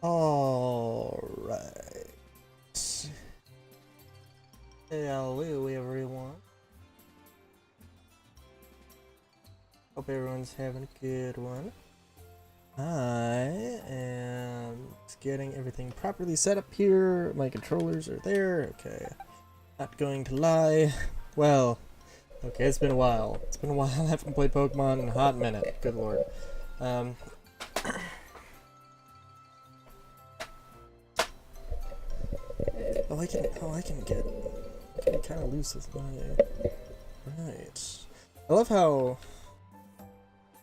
Alright. Hello everyone. Hope everyone's having a good one. I am just getting everything properly set up here. My controllers are there. Okay. Not going to lie. Well, okay, it's been a while. It's been a while. I haven't played Pokemon in a hot minute. Good lord. I can get kind of loose with my. Right. I love how.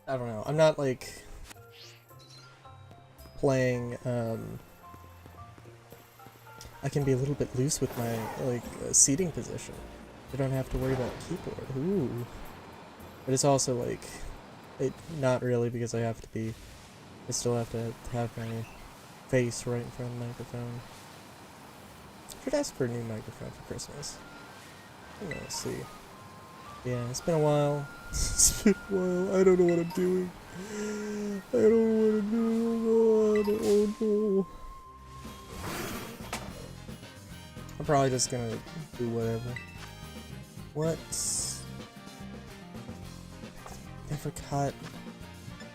I don't know. I'm not like playing. I can be a little bit loose with my seating position. I don't have to worry about keyboard. Ooh. But it's also like, not really because I still have to have my face right in front of the microphone. I should ask for a new microphone for Christmas. Let's see. Yeah, it's been a while. It's been a while. I don't know what I'm doing. I don't know what I'm doing. Oh no. I'm probably just gonna do whatever. What? I forgot.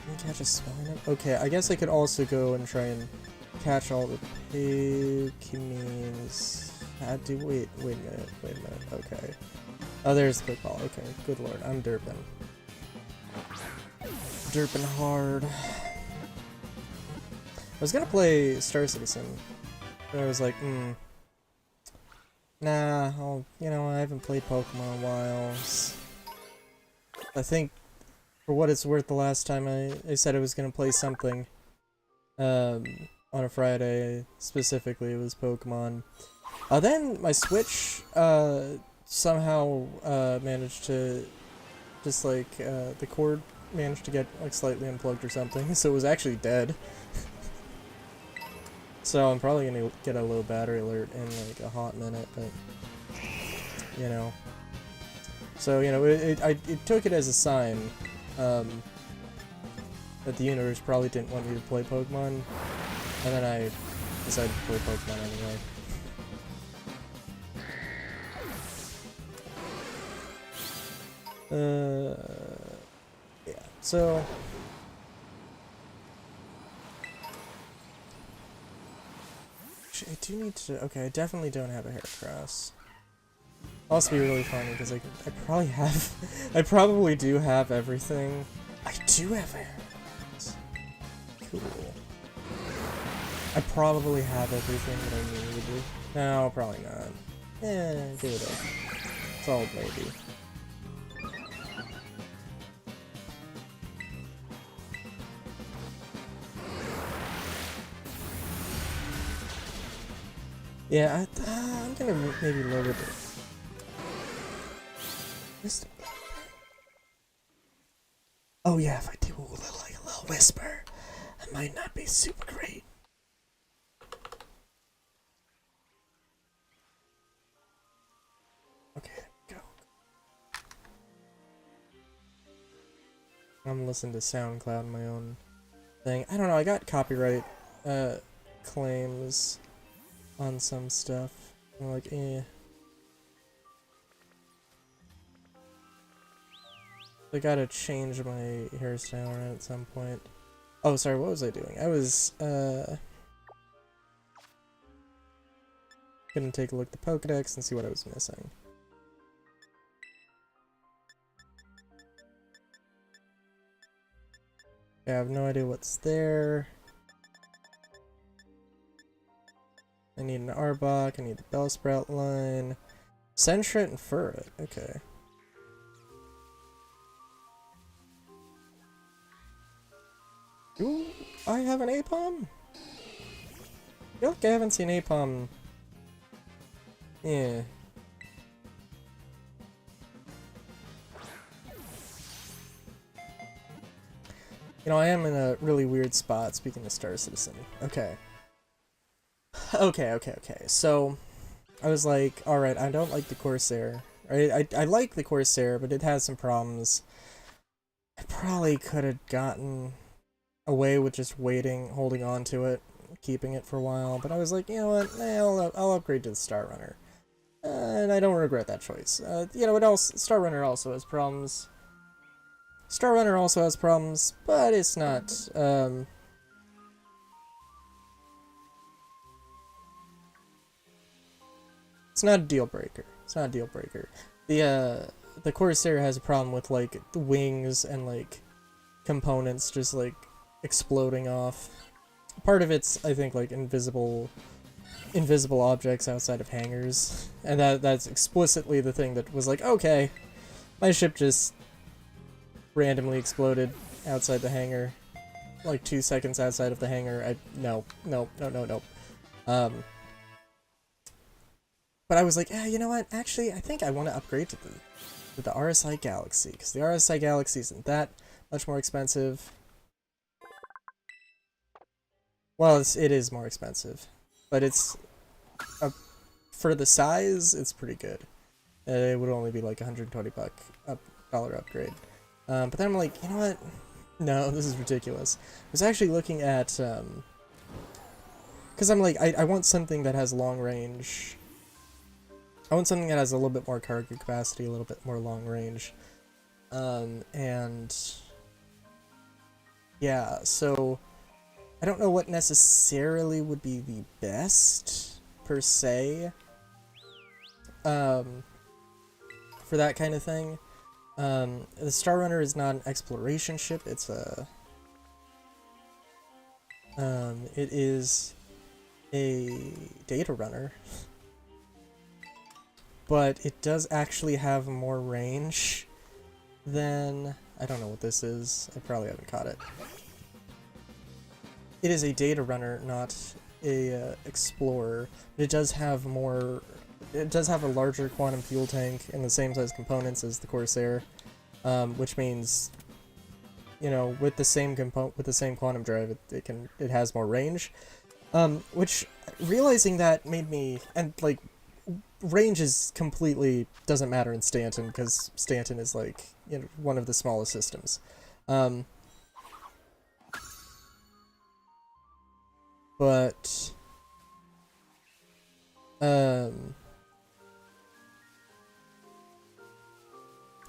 Can I catch a Spinner? Okay, I guess I could also go and try and catch all the Pikmins. Wait a minute. Okay. Oh, there's the quick ball. Okay, good lord, I'm derping. Derping hard. I was gonna play Star Citizen, but I was like, nah, I haven't played Pokemon in a while. I think, for what it's worth, the last time I said I was gonna play something, on a Friday, specifically, it was Pokemon. Then my Switch, somehow, managed to, just like, the cord managed to get, like, slightly unplugged or something, so it was actually dead. So I'm probably gonna get a low battery alert in, like, a hot minute, but, So, it took it as a sign, that the universe probably didn't want me to play Pokemon, and then I decided to play Pokemon anyway. Yeah, so... Actually, I do need to... Okay, I definitely don't have a Heracross. Also be really funny, because I probably have... I probably do have everything. I do have a Heracross. Cool. I probably have everything that I need. No, probably not. Give it a solid maybe. Yeah, I'm gonna maybe lower the... Oh yeah, if I do a little whisper, that might not be super great. Okay, go. I'm listening to SoundCloud on my own thing. I don't know, I got copyright claims on some stuff. I'm like, I gotta change my hairstyle around at some point. Oh, sorry, what was I doing? I was, gonna take a look at the Pokedex and see what I was missing. I have no idea what's there. I need an Arbok, I need the Bellsprout line. Sentret and Furret, okay. Ooh, I have an Aipom? I feel like I haven't seen Aipom. Yeah. I am in a really weird spot, speaking of Star Citizen. Okay. Okay. So, I was like, alright, I don't like the Corsair. I like the Corsair, but it has some problems. I probably could have gotten away with just waiting, holding on to it keeping it for a while, but I was like, you know what, I'll upgrade to the Star Runner. And I don't regret that choice. You know what else? Star Runner also has problems. Star Runner also has problems, but it's not, it's not a deal breaker. It's not a deal breaker. The Corsair has a problem with, like, the wings and, like, components just, like, exploding off. Part of it's, I think, like, invisible objects outside of hangars. And that's explicitly the thing that was like, okay, my ship just randomly exploded outside the hangar. Like 2 seconds outside of the hangar. No. But I was like, yeah, you know what? Actually, I think I want to upgrade to the RSI Galaxy, because the RSI Galaxy isn't that much more expensive. Well, it is more expensive, but it's for the size, it's pretty good. It would only be like $120 dollar upgrade. But then I'm like, you know what? No, this is ridiculous. I was actually looking at because I'm like, I want something that has long range. I want something that has a little bit more cargo capacity, a little bit more long range. And yeah, so I don't know what necessarily would be the best, per se, for that kind of thing. The Star Runner is not an exploration ship, it's a... it is a data runner. But it does actually have more range than... I don't know what this is. I probably haven't caught it. It is a data runner, not a explorer. It does have more... It does have a larger quantum fuel tank and the same size components as the Corsair, which means, you know, with the same quantum drive, it has more range. Which, realizing that made me... And, like, range is completely doesn't matter in Stanton, because Stanton is, like, you know, one of the smallest systems. But I'm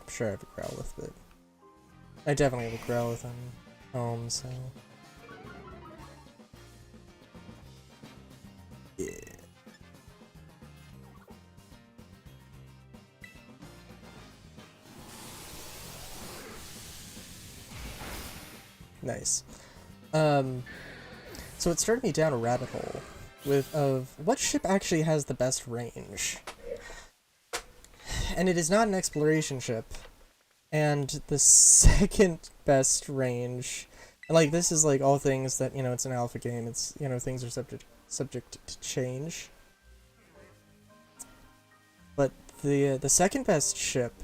sure I have a Growlithe, but I definitely have a Growlithe on home, so yeah. Nice. So it started me down a rabbit hole of what ship actually has the best range. And it is not an exploration ship. And the second best range, and like this is like all things that, you know, it's an alpha game, it's, you know, things are subject to change. But the second best ship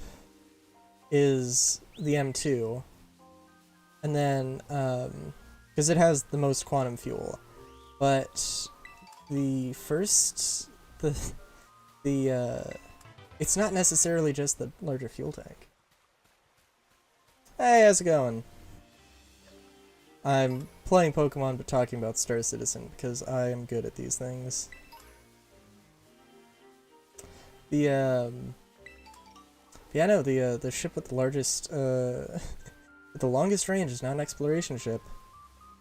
is the M2. And then, because it has the most quantum fuel, but the first, it's not necessarily just the larger fuel tank. Hey, how's it going? I'm playing Pokemon but talking about Star Citizen because I am good at these things. Yeah, no, the ship with the largest, the longest range is not an exploration ship.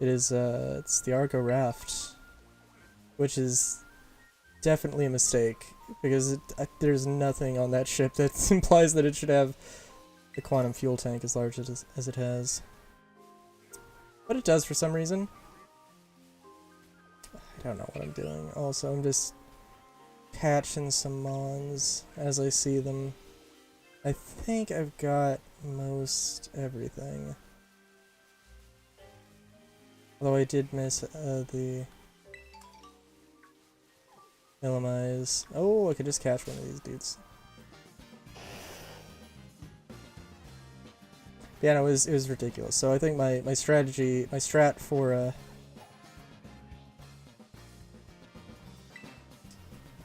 It is, it's the Argo Raft, which is definitely a mistake, because there's nothing on that ship that implies that it should have the quantum fuel tank as large as it has. But it does for some reason. I don't know what I'm doing. Also, I'm just catching some mons as I see them. I think I've got most everything. Although I did miss the Illimize. Oh, I could just catch one of these dudes. Yeah, no, it was ridiculous. So I think my strat for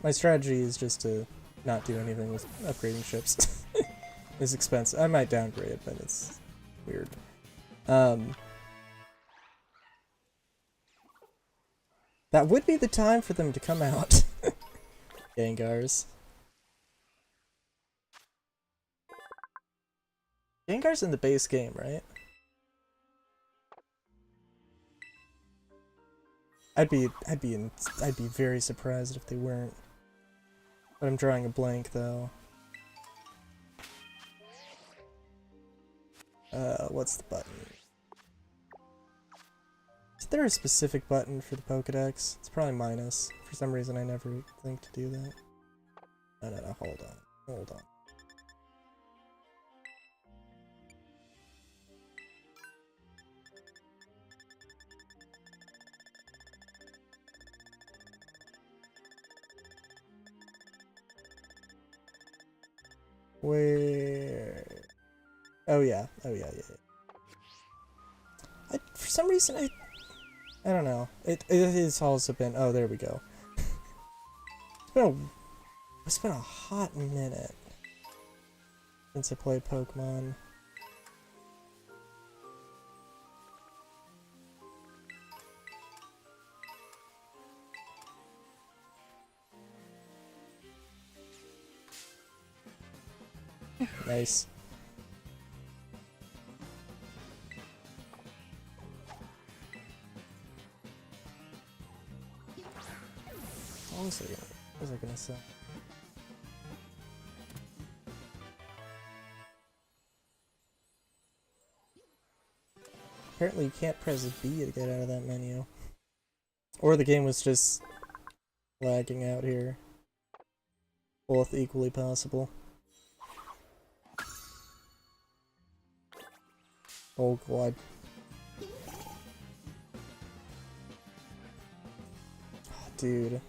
my strategy is just to not do anything with upgrading ships. It's expensive. I might downgrade, but it's weird. That would be the time for them to come out. Gengars. Gengar's in the base game, right? I'd be very surprised if they weren't. But I'm drawing a blank though. What's the button? Is there a specific button for the Pokedex? It's probably minus. For some reason I never think to do that. No, hold on. Where? Oh yeah. For some reason I don't know. It has also been. Oh, there we go. It's been a hot minute since I played Pokemon. Nice. What was I gonna say? Apparently you can't press B to get out of that menu. Or the game was just lagging out here. Both equally possible. Oh god. Oh, dude.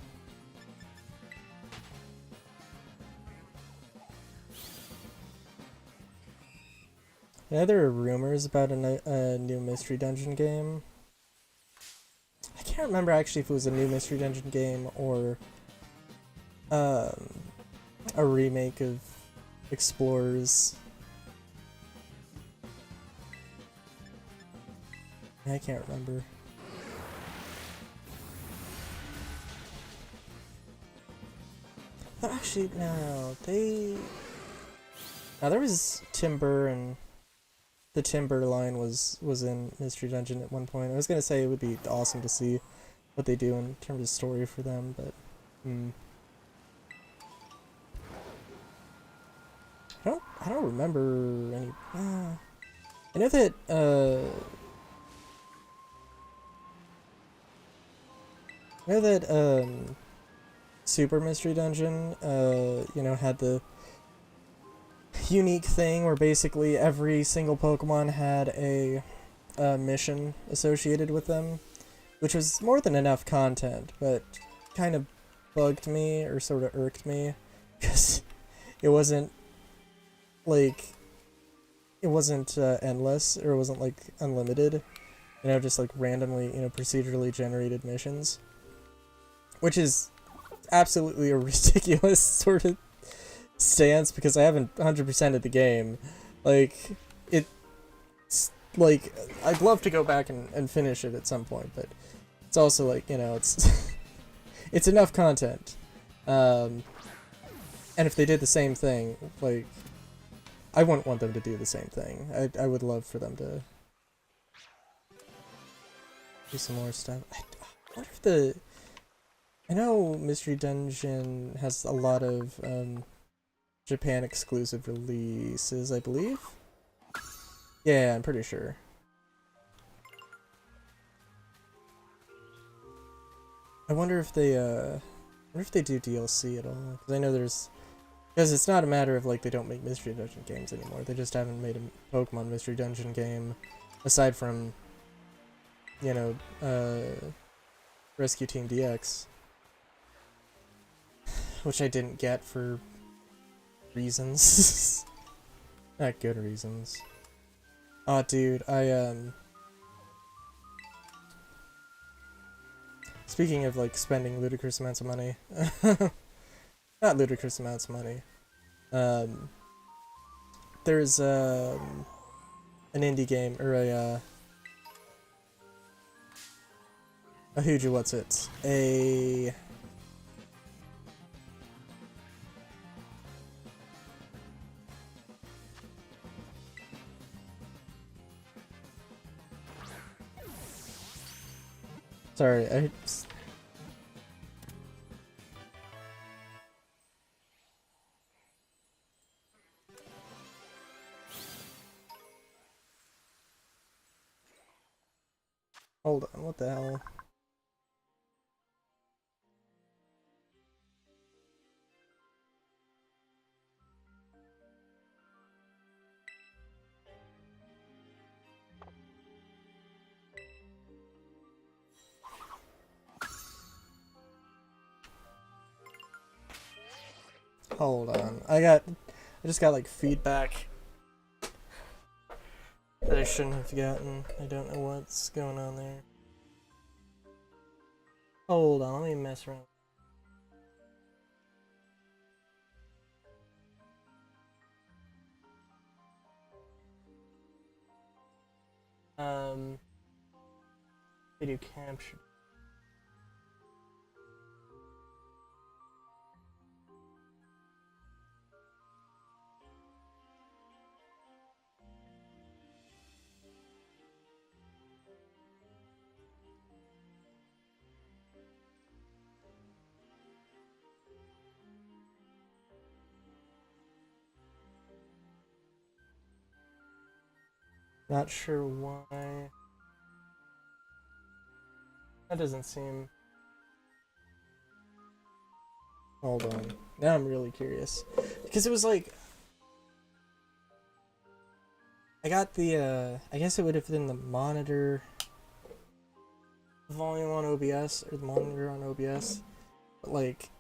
You know, there are rumors about a new Mystery Dungeon game. I can't remember actually if it was a new Mystery Dungeon game or a remake of Explorers. I can't remember. But actually, no, now there was Timber, and the Timber line was in Mystery Dungeon at one point. I was gonna say it would be awesome to see what they do in terms of story for them, but I don't remember any. I know that Super Mystery Dungeon you know, had the unique thing where basically every single Pokemon had a mission associated with them, which was more than enough content, but kind of bugged me or sort of irked me because it wasn't like endless, or it wasn't like unlimited, you know, just like randomly, you know, procedurally generated missions, which is absolutely a ridiculous sort of stance because I haven't 100%ed the game. Like, it's like, I'd love to go back and finish it at some point, but it's also like, you know, it's it's enough content. And if they did the same thing, like, I wouldn't want them to do the same thing. I would love for them to do some more stuff. I wonder if I know Mystery Dungeon has a lot of Japan exclusive releases, I believe. Yeah, I'm pretty sure. I wonder if they do DLC at all, because I know because it's not a matter of like they don't make Mystery Dungeon games anymore. They just haven't made a Pokemon Mystery Dungeon game aside from, you know, Rescue Team DX, which I didn't get for reasons. Not good reasons. Oh, dude, speaking of, like, spending ludicrous amounts of money. Not ludicrous amounts of money. There's, an indie game, or A huge what's it? A... Sorry, I... Hold on, what the hell? Hold on. I just got like feedback that I shouldn't have gotten. I don't know what's going on there. Hold on, let me mess around. Video capture. Not sure why. That doesn't seem... Hold on. Now I'm really curious. Because it was like... I got the, I guess it would have been the monitor volume on OBS, or the monitor on OBS. But like...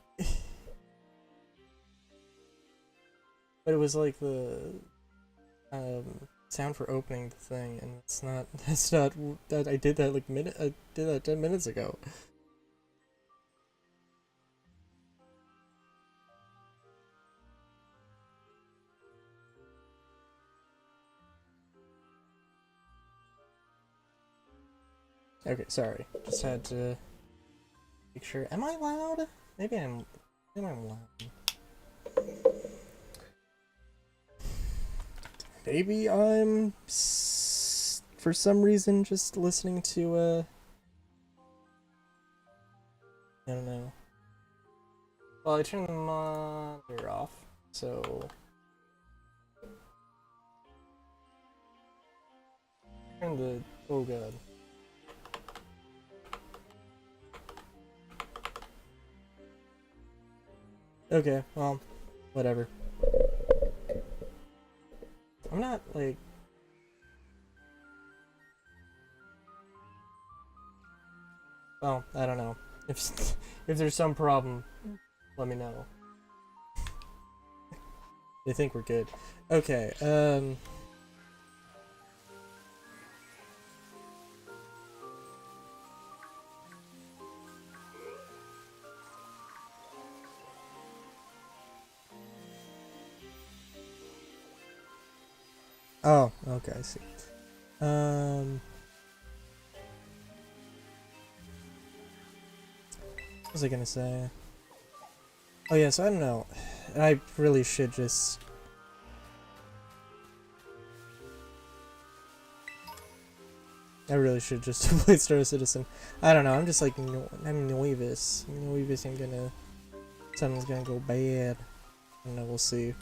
but it was like the... sound for opening the thing, and that's not that I did that like I did that 10 minutes ago. Okay, sorry. Just had to make sure. Am I loud? Maybe I'm loud. Maybe I'm for some reason just listening to I don't know. Well, I turned the monitor off, so turn the oh god. Okay, well, whatever. I'm not like... Well, I don't know. If there's some problem, let me know. They think we're good. Okay, oh, okay, I see. What was I gonna say? Oh yeah, so I don't know. I really should just... I really should just play Star Citizen. I don't know, I'm just like, I'm nervous. I'm nervous I'm gonna... Something's gonna go bad. I don't know, we'll see.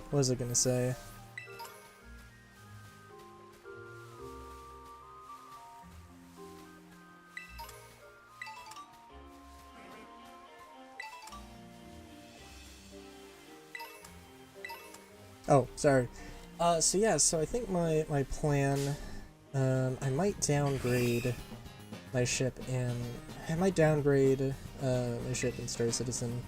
What was I gonna say? Oh, sorry. So yeah, so I think my plan, I might downgrade my ship in... I might downgrade, my ship in Star Citizen.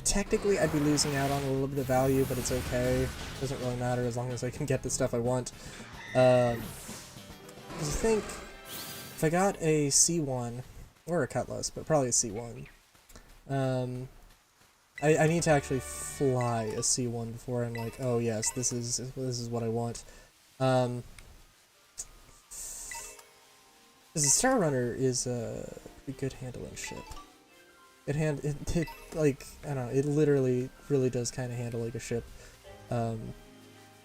Technically, I'd be losing out on a little bit of value, but it's okay. Doesn't really matter as long as I can get the stuff I want. Because I think if I got a C1, or a Cutlass, but probably a C1, I need to actually fly a C1 before I'm like, oh yes, this is what I want. Because the Star Runner is a pretty good handling ship. It like, I don't know, it literally really does kind of handle like a ship,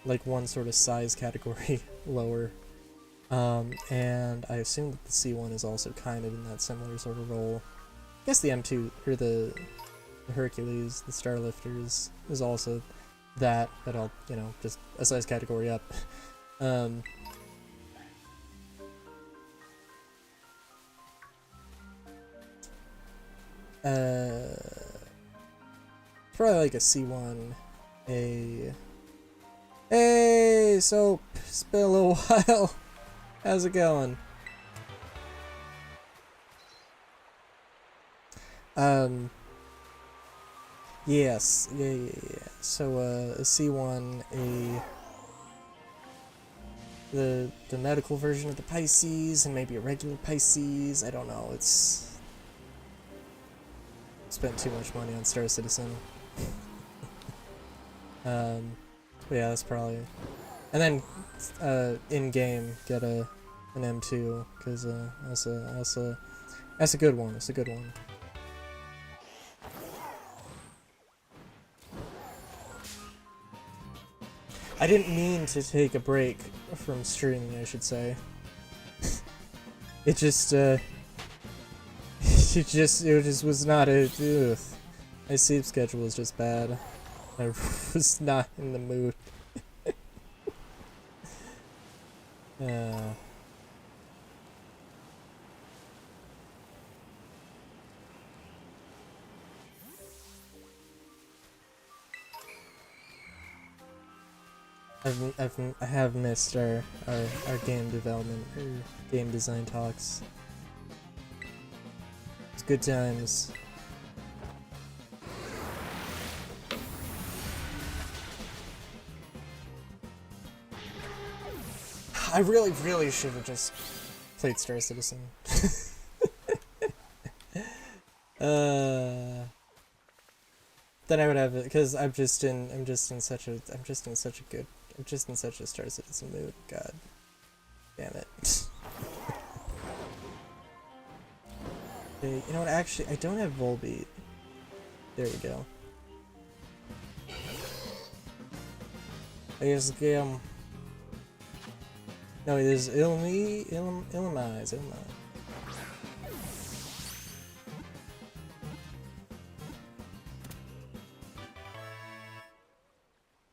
like one sort of size category lower. And I assume that the C1 is also kind of in that similar sort of role. I guess the M2, or the Hercules, the Starlifter is also that, but I'll, you know, just a size category up. Probably like a C1, Hey, Soap! It's been a little while. How's it going? Yes, yeah. So, a C1, the medical version of the Pisces, and maybe a regular Pisces. I don't know. It's spent too much money on Star Citizen. But yeah, that's probably. And then, in game, get an M2, because that's a good one. It's a good one. I didn't mean to take a break from streaming, I should say. It just was not a. Ugh. My sleep schedule was just bad. I was not in the mood. I have missed our game development or game design talks. It's good times. I really should have just played Star Citizen. Then I would have it, because I'm just in such a Star Citizen mood. God damn it. Okay, you know what? Actually, I don't have Volbeat. There we go. There's No, there's Illumise.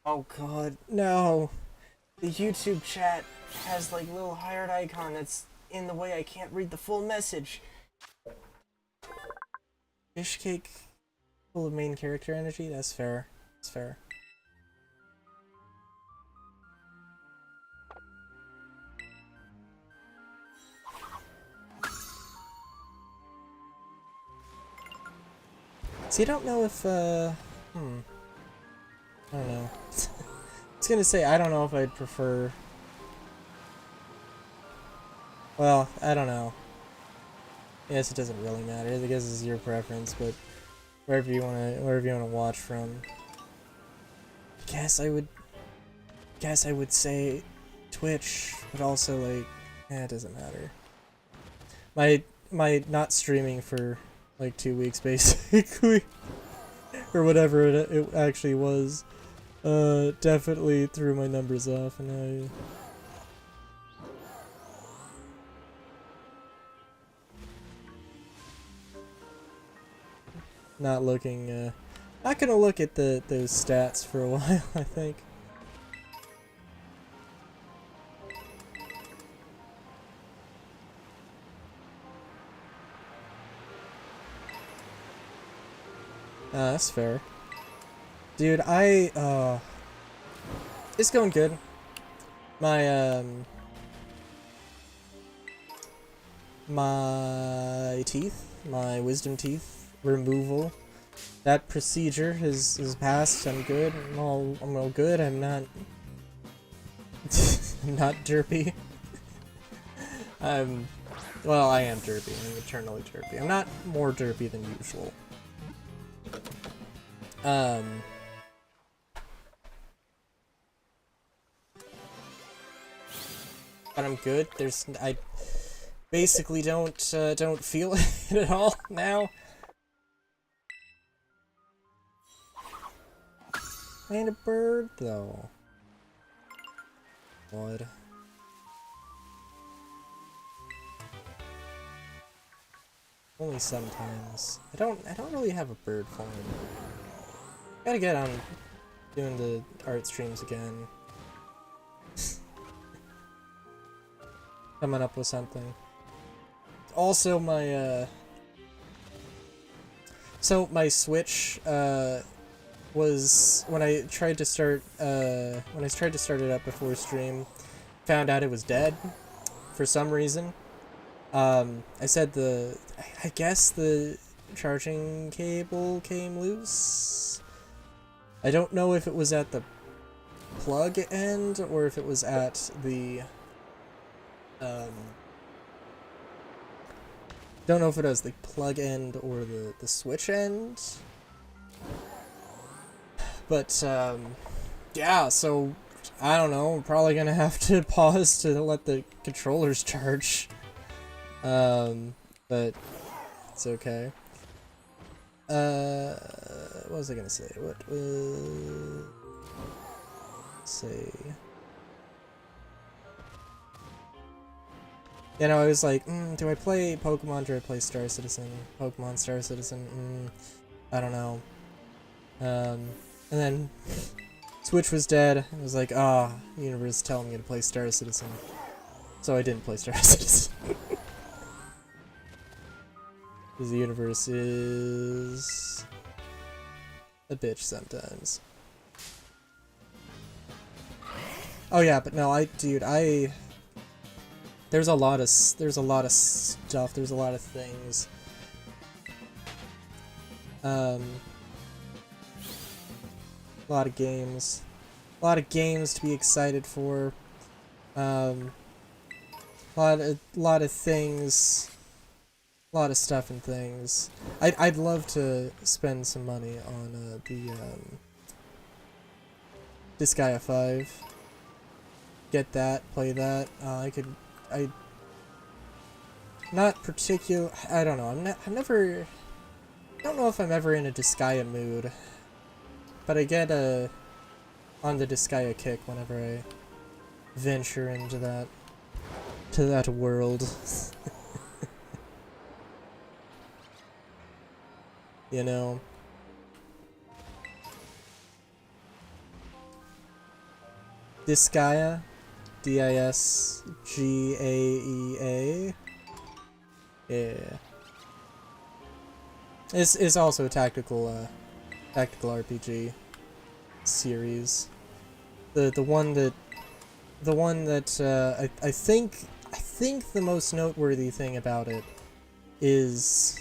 Oh god, no! The YouTube chat has like little heart icon that's in the way. I can't read the full message. Fish cake full of main character energy? That's fair. That's fair. See, I don't know if, I don't know. I was gonna say, I don't know if I'd prefer... Well, I don't know. Yes, it doesn't really matter. I guess it's your preference, but wherever you wanna watch from. I guess I would say Twitch, but also like, it doesn't matter. My not streaming for like 2 weeks basically, or whatever it actually was, definitely threw my numbers off, and not gonna look at those stats for a while, I think. That's fair. Dude, it's going good. My, my teeth, my wisdom teeth removal, that procedure is passed. I'm good. I'm all good. I'm not I'm not derpy. Well, I am derpy. I'm eternally derpy. I'm not more derpy than usual. Um, but I'm good. I basically don't feel it at all now. I ain't a bird though. What? Only sometimes. I don't really have a bird farm. Gotta get on doing the art streams again. Coming up with something. Also, so my Switch, was when I tried to start it up before stream, found out it was dead for some reason. I said I guess the charging cable came loose. I don't know if it was at the plug end or if it was at the don't know if it was the plug end or the switch end. But yeah, so I don't know, I'm probably gonna have to pause to let the controllers charge. But it's okay. What was I gonna say? What was say? You know, I was like, do I play Pokemon or do I play Star Citizen? Pokemon, Star Citizen, I don't know. And then Switch was dead. I was like, universe telling me to play Star Citizen. So I didn't play Star Citizen. Because the universe is a bitch sometimes. Oh yeah, but no, there's a lot of stuff, there's a lot of things. A lot of games. A lot of games to be excited for. A lot of things. A lot of stuff and things. I'd love to spend some money on the Disgaea 5. Get that, play that. Not particular. I don't know. I don't know if I'm ever in a Disgaea mood, but I get on the Disgaea kick whenever I venture into that world. You know. Disgaea, Disgaea. Yeah. It's also a tactical RPG series. The one that I think the most noteworthy thing about it is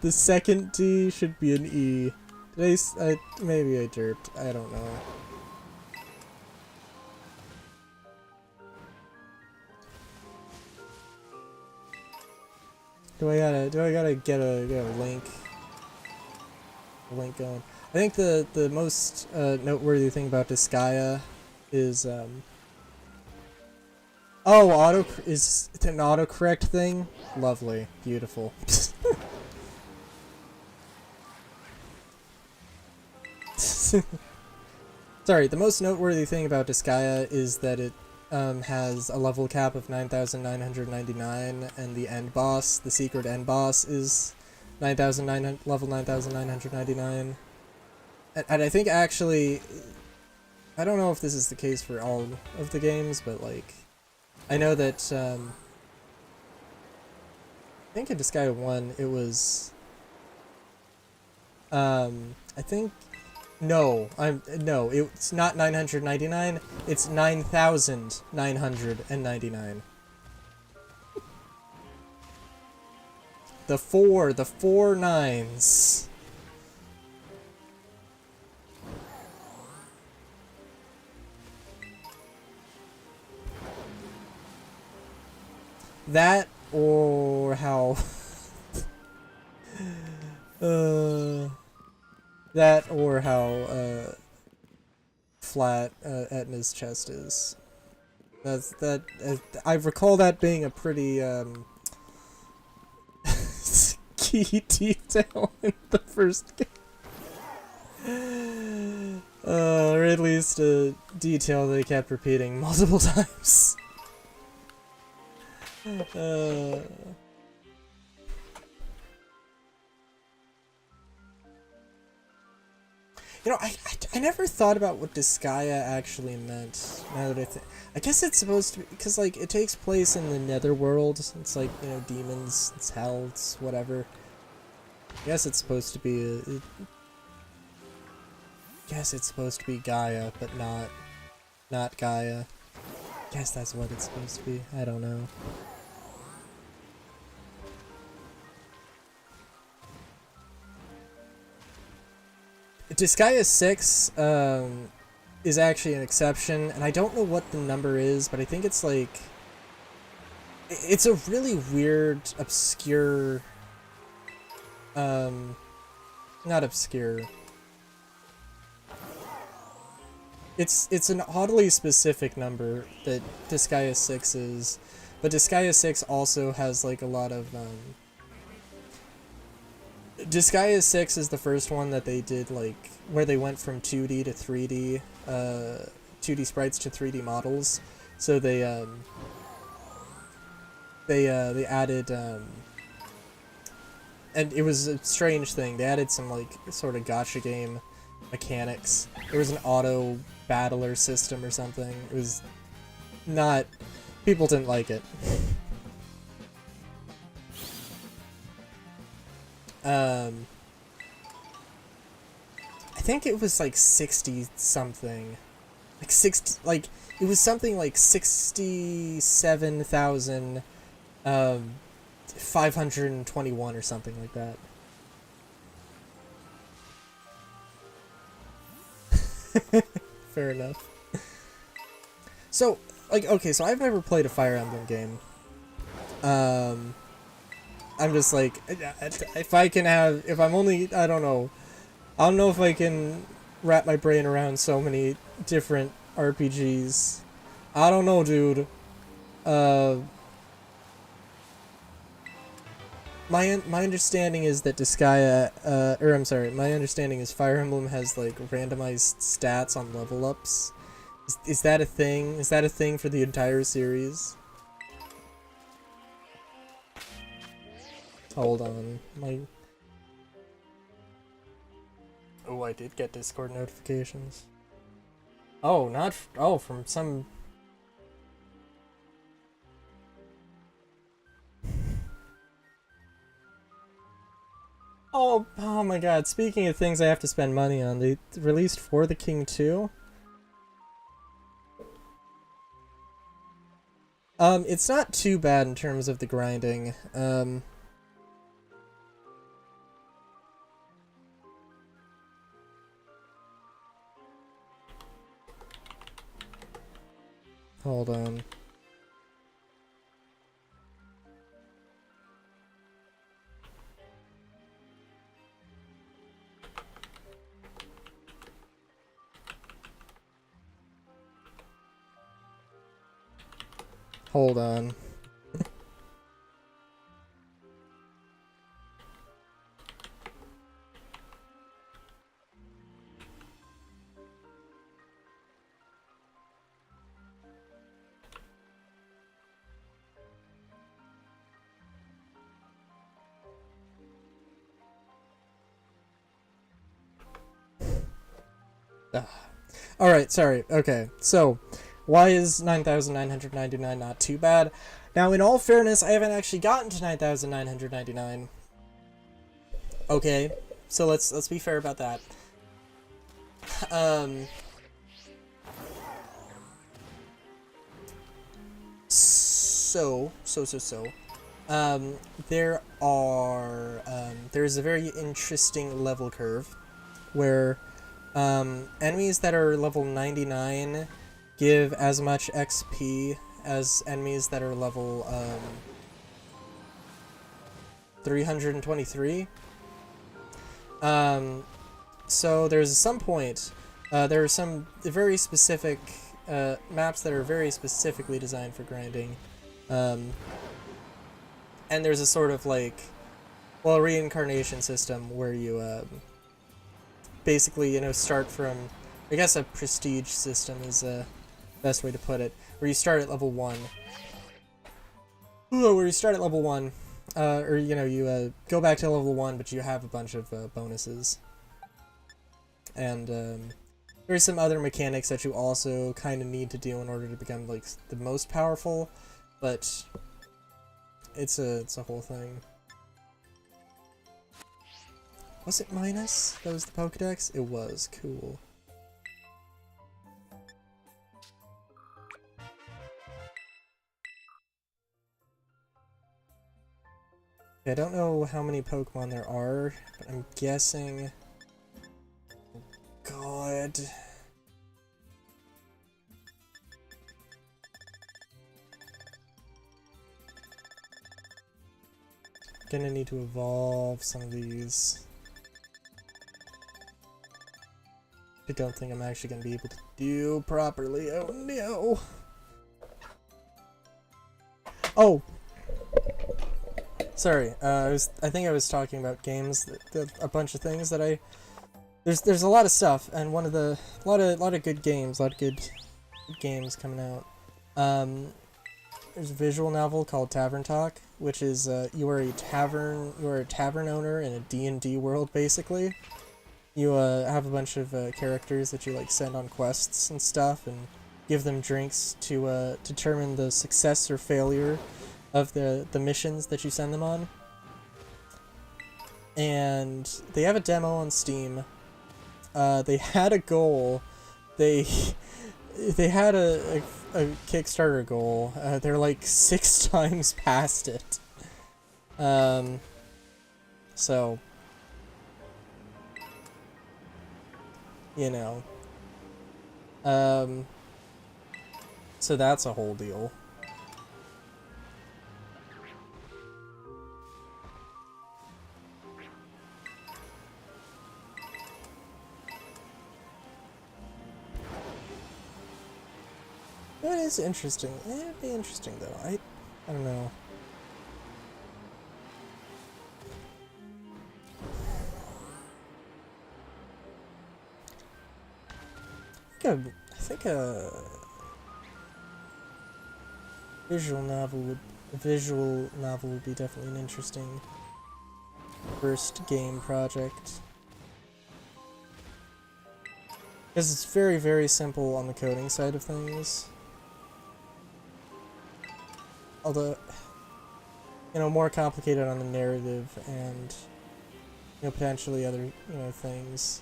the second D should be an E. Maybe I derped. I don't know. Do I gotta get a link? A link going. I think the most noteworthy thing about Disgaea is oh, is it an autocorrect thing? Lovely, beautiful. Sorry, the most noteworthy thing about Disgaea is that it has a level cap of 9,999, and the end boss, the secret end boss, is level 9,999. And I think actually, I don't know if this is the case for all of the games, but like, I know that I think in Disgaea 1 it was I think no, it's not 999, it's 9,999. The four nines. That or how that or how flat Etna's chest is. That I recall that being a pretty key detail in the first game. Or at least a detail they kept repeating multiple times. You know, I never thought about what Disgaea actually meant. Now that I guess it's supposed to be, because like it takes place in the Netherworld. It's like, you know, demons, it's hell, it's whatever. I guess it's supposed to be guess it's supposed to be Gaia, but not Gaia. Guess that's what it's supposed to be. I don't know. Disgaea 6 is actually an exception, and I don't know what the number is, but I think it's like... It's a really weird, obscure... not obscure. It's an oddly specific number that Disgaea 6 is, but Disgaea 6 also has like a lot of... Disgaea 6 is the first one that they did, like, where they went from 2D to 3D, 2D sprites to 3D models. So they added, and it was a strange thing, they added some, like, sort of gacha game mechanics. There was an auto battler system or something. It was not... people didn't like it. I think it was like 60 something. Like 60, like, it was something like 67,000, 521 or something like that. Fair enough. So, like, okay, so I've never played a Fire Emblem game. I'm just like, if I can have, if I'm only, I don't know if I can wrap my brain around so many different RPGs. I don't know, dude. My understanding is that Disgaea, or I'm sorry, my understanding is Fire Emblem has like randomized stats on level ups. Is that a thing? Is that a thing for the entire series? Hold on, oh, I did get Discord notifications. Oh, from some... Oh my god, speaking of things I have to spend money on, they released For the King 2? It's not too bad in terms of the grinding. Hold on. Hold on. Alright, sorry. Okay, so, why is 9,999 not too bad? Now, in all fairness, I haven't actually gotten to 9,999. Okay, so let's be fair about that. There's a very interesting level curve where enemies that are level 99 give as much XP as enemies that are level 323. So there's some point, there are some very specific maps that are very specifically designed for grinding, and there's a sort of like, well, reincarnation system where you basically, you know, start from, I guess a prestige system is the best way to put it, where you start at level 1. Where you start at level 1, or, you know, you go back to level 1, but you have a bunch of bonuses. And there's some other mechanics that you also kind of need to do in order to become, like, the most powerful, but it's a whole thing. Was it minus? That was the Pokedex? It was. Cool. I don't know how many Pokemon there are, but I'm guessing... Oh, God... Gonna need to evolve some of these. I don't think I'm actually gonna be able to do properly. Oh no! Oh! Sorry, I think I was talking about games, a bunch of things that there's a lot of stuff, and a lot of good games, a lot of good games coming out. There's a visual novel called Tavern Talk, which is you are a tavern owner in a D&D world, basically. You have a bunch of characters that you like send on quests and stuff, and give them drinks to determine the success or failure of the missions that you send them on. And they have a demo on Steam. They had a goal. They had a Kickstarter goal. They're like 6 times past it. So, you know. So that's a whole deal. It is interesting. It'd be interesting though. I don't know. I think a visual novel would be definitely an interesting first game project. Because it's very, very simple on the coding side of things. Although, you know, more complicated on the narrative and, you know, potentially other, you know, things.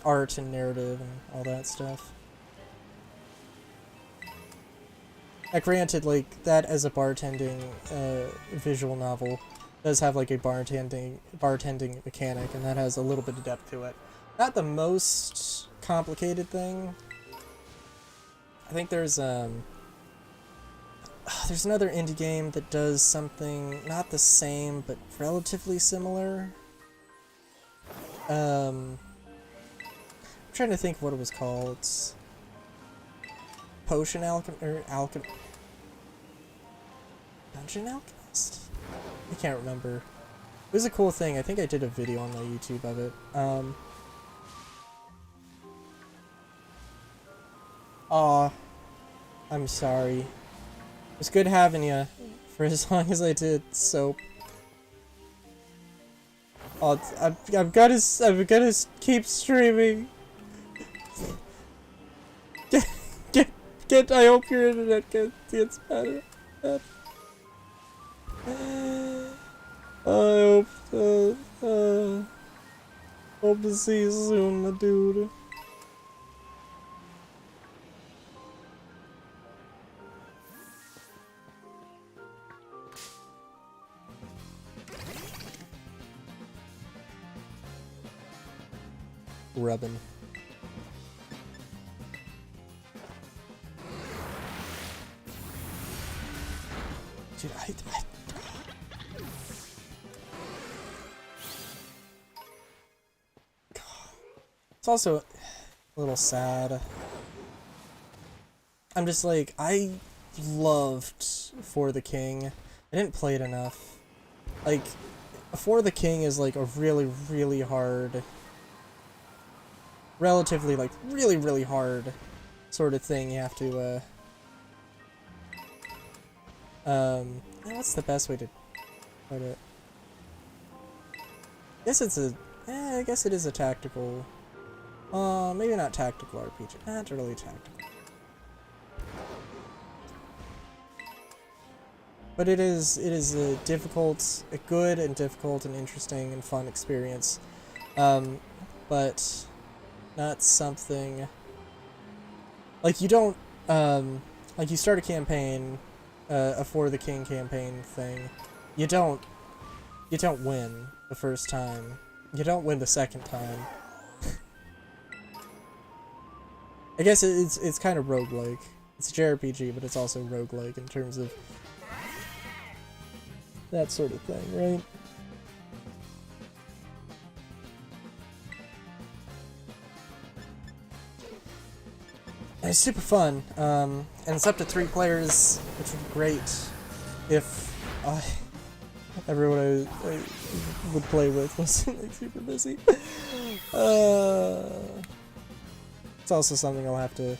Art and narrative and all that stuff. Granted, like, that as a bartending visual novel does have, like, a bartending mechanic, and that has a little bit of depth to it. Not the most complicated thing. I think there's another indie game that does something not the same, but relatively similar. I'm trying to think of what it was called. It's Potion Dungeon Alchemist? I can't remember. It was a cool thing. I think I did a video on my YouTube of it. Aw, I'm sorry. It was good having you for as long as I did, Soap. Oh, I've got to keep streaming. I hope your internet gets better. I hope to see you soon, my dude. Rubbin. Dude, It's also a little sad. I'm just like, I loved For the King. I didn't play it enough. Like, For the King is like a really, really hard, relatively like really hard sort of thing you have to, what's the best way to put it? I guess it's a, I guess it is a tactical, maybe not tactical RPG, not really tactical. But it is a difficult, a good and difficult and interesting and fun experience, but not something, like you don't, like you start a campaign, a For the King campaign thing, you don't win the first time, you don't win the second time. I guess it's kind of roguelike. It's a JRPG, but it's also roguelike in terms of that sort of thing, right? And it's super fun, and it's up to 3 players, which would be great if everyone I would play with wasn't like super busy. It's also something I'll have to.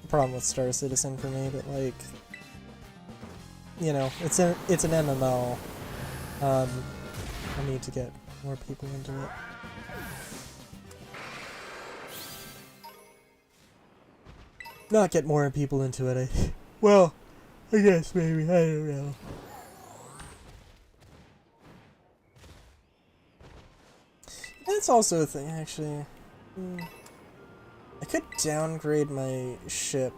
Problem with Star Citizen for me, but like, you know, it's an MMO. I need to get more people into it. Not get more people into it. Well, I guess maybe, I don't know. That's also a thing, actually. I could downgrade my ship,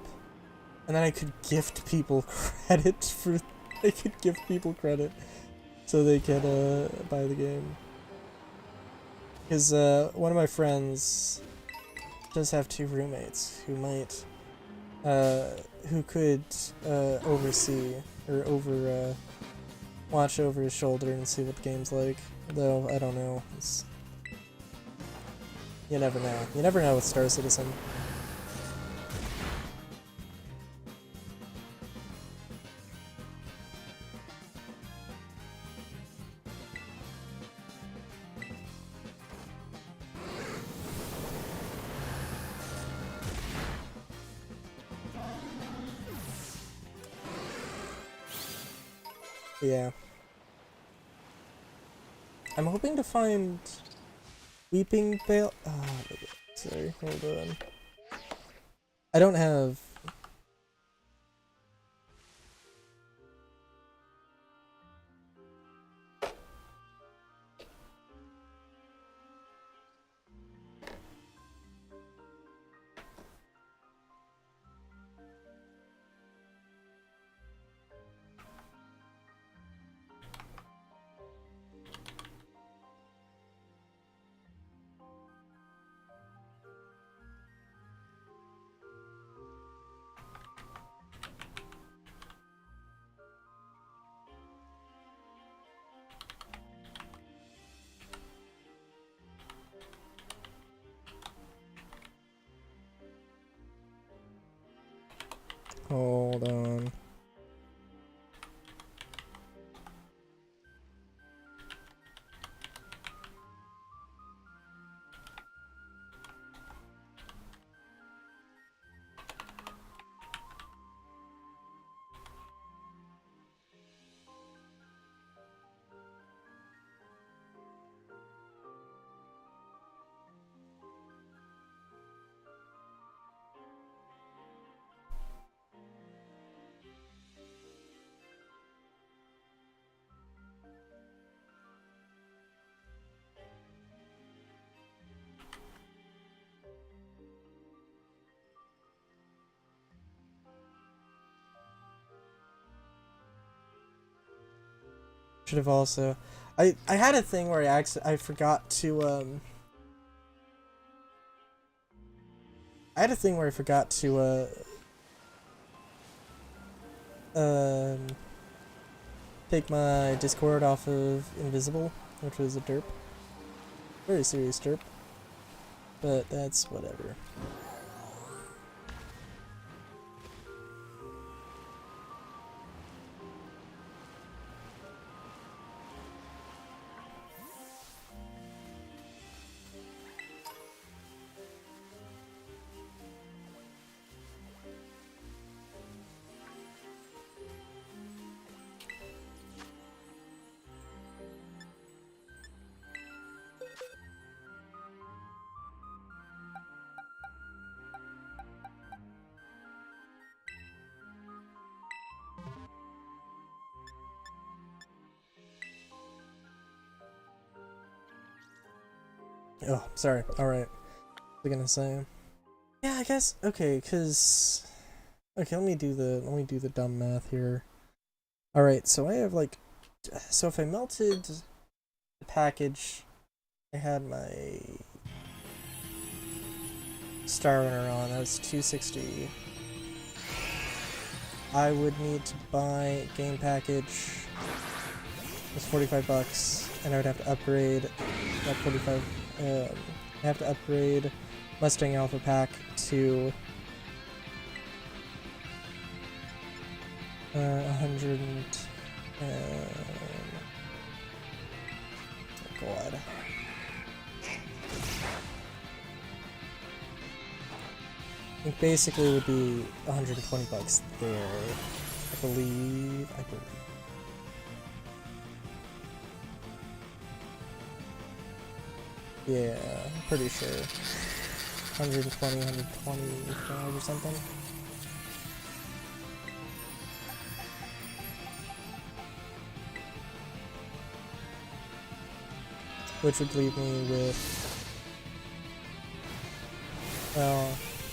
and then I could gift people credit for. I could gift people credit so they can buy the game. Because one of my friends does have 2 roommates who might, who could oversee or watch over his shoulder and see what the game's like. Though I don't know. You never know. You never know with Star Citizen. Yeah. I'm hoping to find Weeping Vale. Sorry, hold on. I don't have. Hold on. Should have also. I had a thing where I forgot to I had a thing where I forgot to take my Discord off of Invisible, which was a derp. Very serious derp. but that's whatever. Oh, sorry. Alright. What was I gonna say? Yeah, I guess, okay, cause... Okay, let me do the dumb math here. Alright, so I have like... So if I melted the package, I had my Star Runner on, that was 260. I would need to buy game package, it's 45 bucks, and I would have to upgrade that 45, I have to upgrade Mustang Alpha Pack to 100, oh god. I think basically it would be 120 bucks there, I believe. Yeah, I'm pretty sure. 125 or something. Which would leave me with... Well,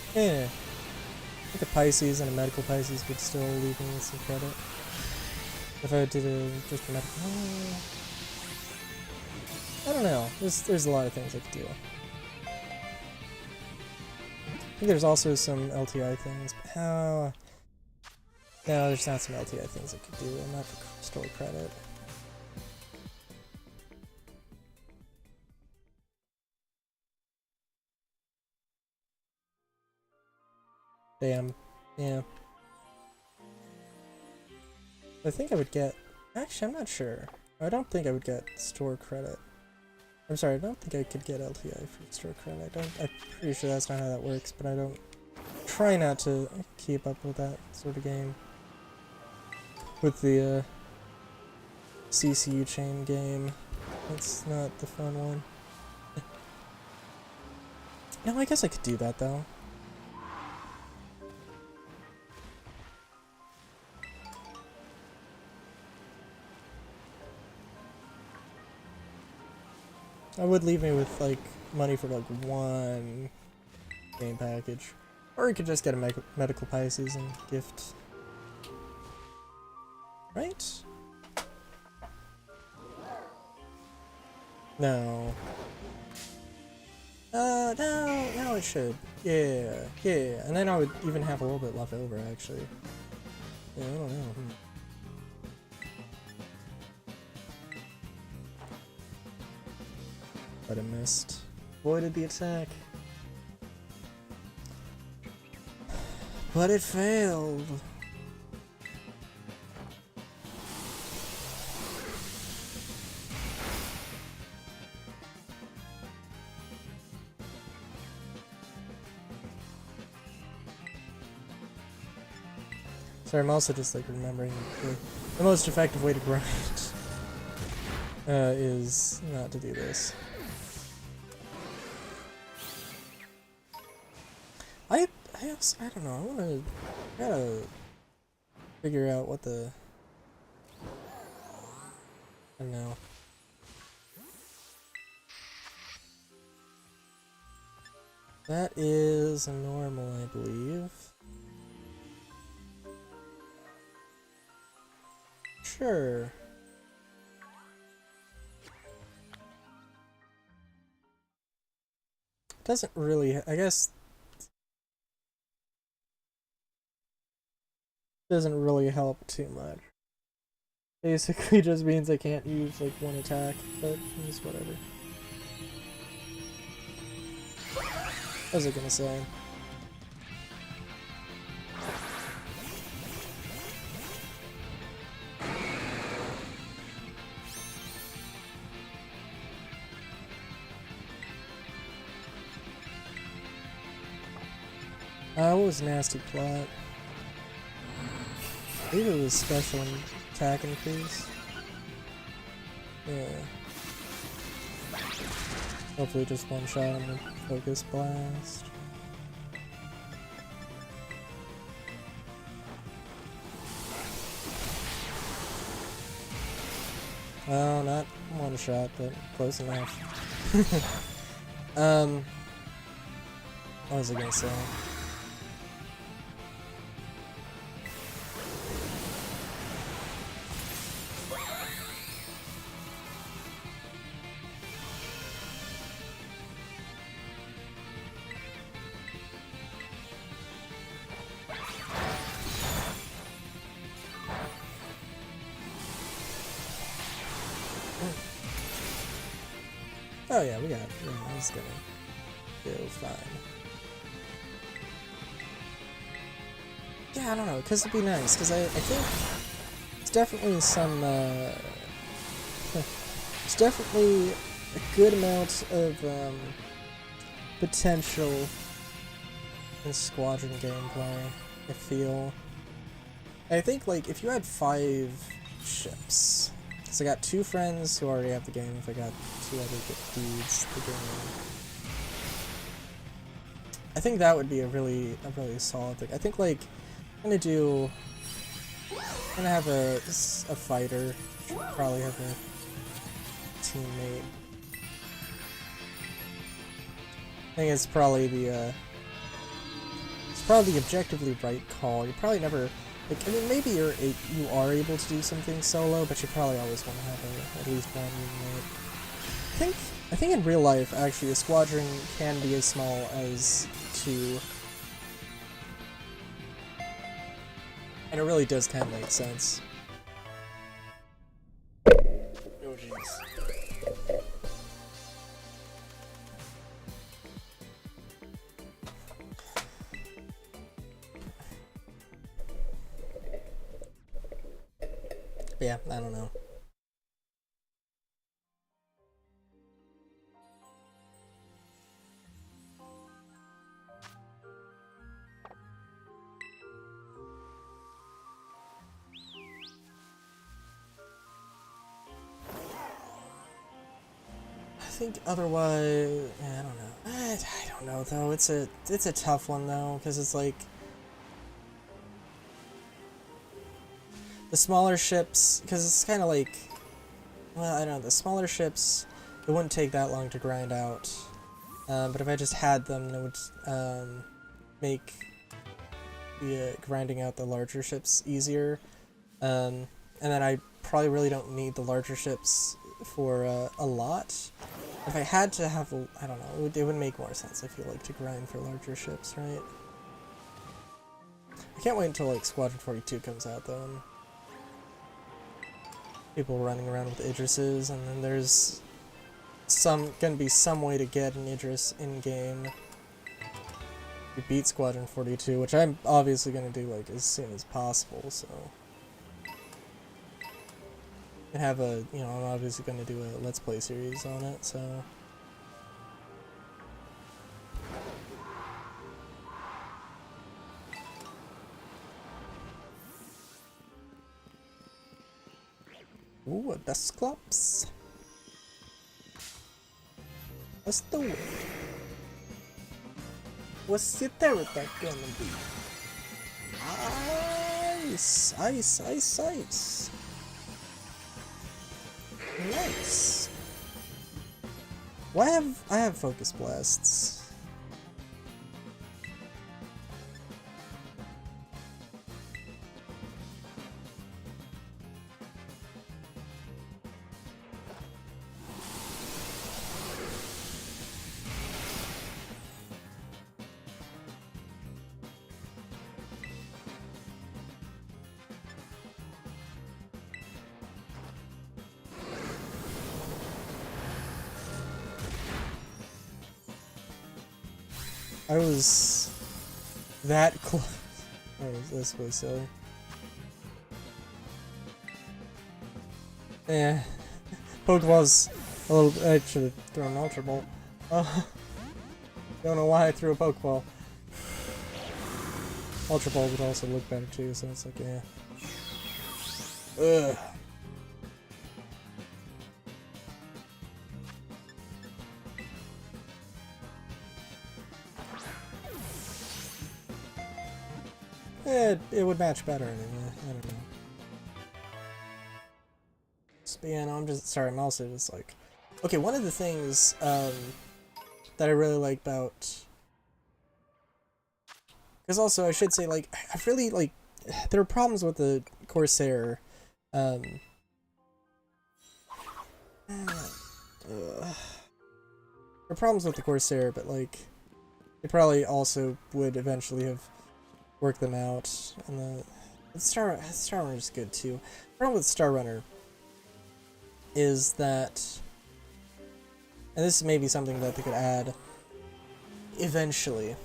I think a Pisces and a medical Pisces would still leave me with some credit. If I did just a medical... I don't know. There's a lot of things I could do. I think there's also some LTI things, but how... No, there's not some LTI things I could do, and not for store credit. Damn. Yeah. I think I would get... Actually, I'm not sure. I don't think I would get store credit. I'm sorry, I don't think I could get LTI for store credit. I'm pretty sure that's not how that works, but I don't... Try not to keep up with that sort of game. With the, CCU chain game. It's not the fun one. No, I guess I could do that, though. I would leave me with, like, money for, like, one game package. Or you could just get a medical Pisces and gift. Right? No. No, it should. Yeah. And then I would even have a little bit left over, actually. Yeah, I don't know. But I missed. Avoided the attack. But it failed. Sorry, I'm also just like remembering the most effective way to grind is not to do this. I don't know, I gotta figure out what the... I don't know. That is a normal, I believe. Sure. Doesn't really, I guess... Doesn't really help too much. Basically just means I can't use like one attack, but it's whatever. What was I gonna say? What was Nasty Plot? I believe it was special attack increase. Yeah. Hopefully just one shot on the Focus Blast. Well, not one shot, but close enough. What was I gonna say? Oh yeah, we got it. Yeah, he's gonna go fine. Yeah, I don't know, because it'd be nice, because I think it's definitely some, it's definitely a good amount of, potential in Squadron gameplay, I feel. I think, like, if you had 5 ships, because I got 2 friends who already have the game, if I got 2 other dudes, the game. I think that would be a really solid thing. I think, like, I'm gonna have a fighter, probably have a teammate. I think it's probably the objectively right call. You probably never, like, I mean, maybe you are able to do something solo, but you probably always want to have at least one teammate. I think in real life, actually, a squadron can be as small as 2. And it really does kind of make sense. Oh jeez. Yeah, I don't know. I think otherwise, yeah, I don't know. I don't know though. It's a tough one though, because it's like the smaller ships, because it's kind of like, well, I don't know. The smaller ships, it wouldn't take that long to grind out. But if I just had them, it would make the grinding out the larger ships easier. And then I probably really don't need the larger ships for a lot. If I had to have, I don't know, it would make more sense, I feel like, to grind for larger ships, right? I can't wait until, like, Squadron 42 comes out, though, and people running around with Idrises, and then there's gonna be some way to get an Idris in-game. You beat Squadron 42, which I'm obviously gonna do, like, as soon as possible, so... And have a, you know, I'm obviously going to do a Let's Play series on it, so... Ooh, a Dusclops. Let's do it. What's your Terratech gonna be? Ice! Ice, ice, ice! Nice. Why have I have Focus Blasts? I was that close. Oh, this was silly. Yeah. Pokeball's a little. I should have thrown an Ultra Ball. Don't know why I threw a Pokeball. Ultra Ball would also look better too, so it's like, yeah. Ugh. It would match better anyway. I don't know. But yeah, no, I'm just sorry. I'm also just like, okay. One of the things that I really like about, because also I should say like I really like. There are problems with the Corsair. There are problems with the Corsair, but like, they probably also would eventually have worked them out. And the Star Runner is good too. The problem with Star Runner is that, and this may be something that they could add eventually.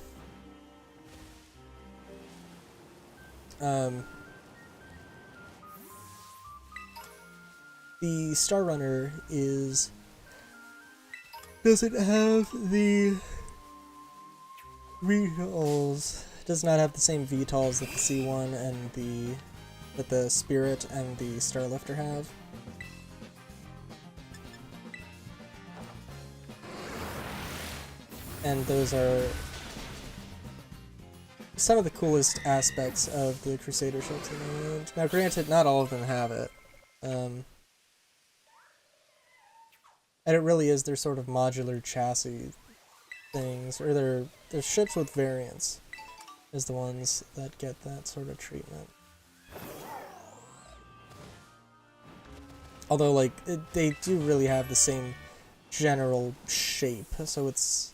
The Star Runner doesn't have the VTOLs. Does not have the same VTOLs that the C1 and that the Spirit and the Starlifter have. And those are some of the coolest aspects of the Crusader ships in the age. Now granted, not all of them have it. And it really is their sort of modular chassis things, or their ships with variants is the ones that get that sort of treatment. Although, like, they do really have the same general shape, so it's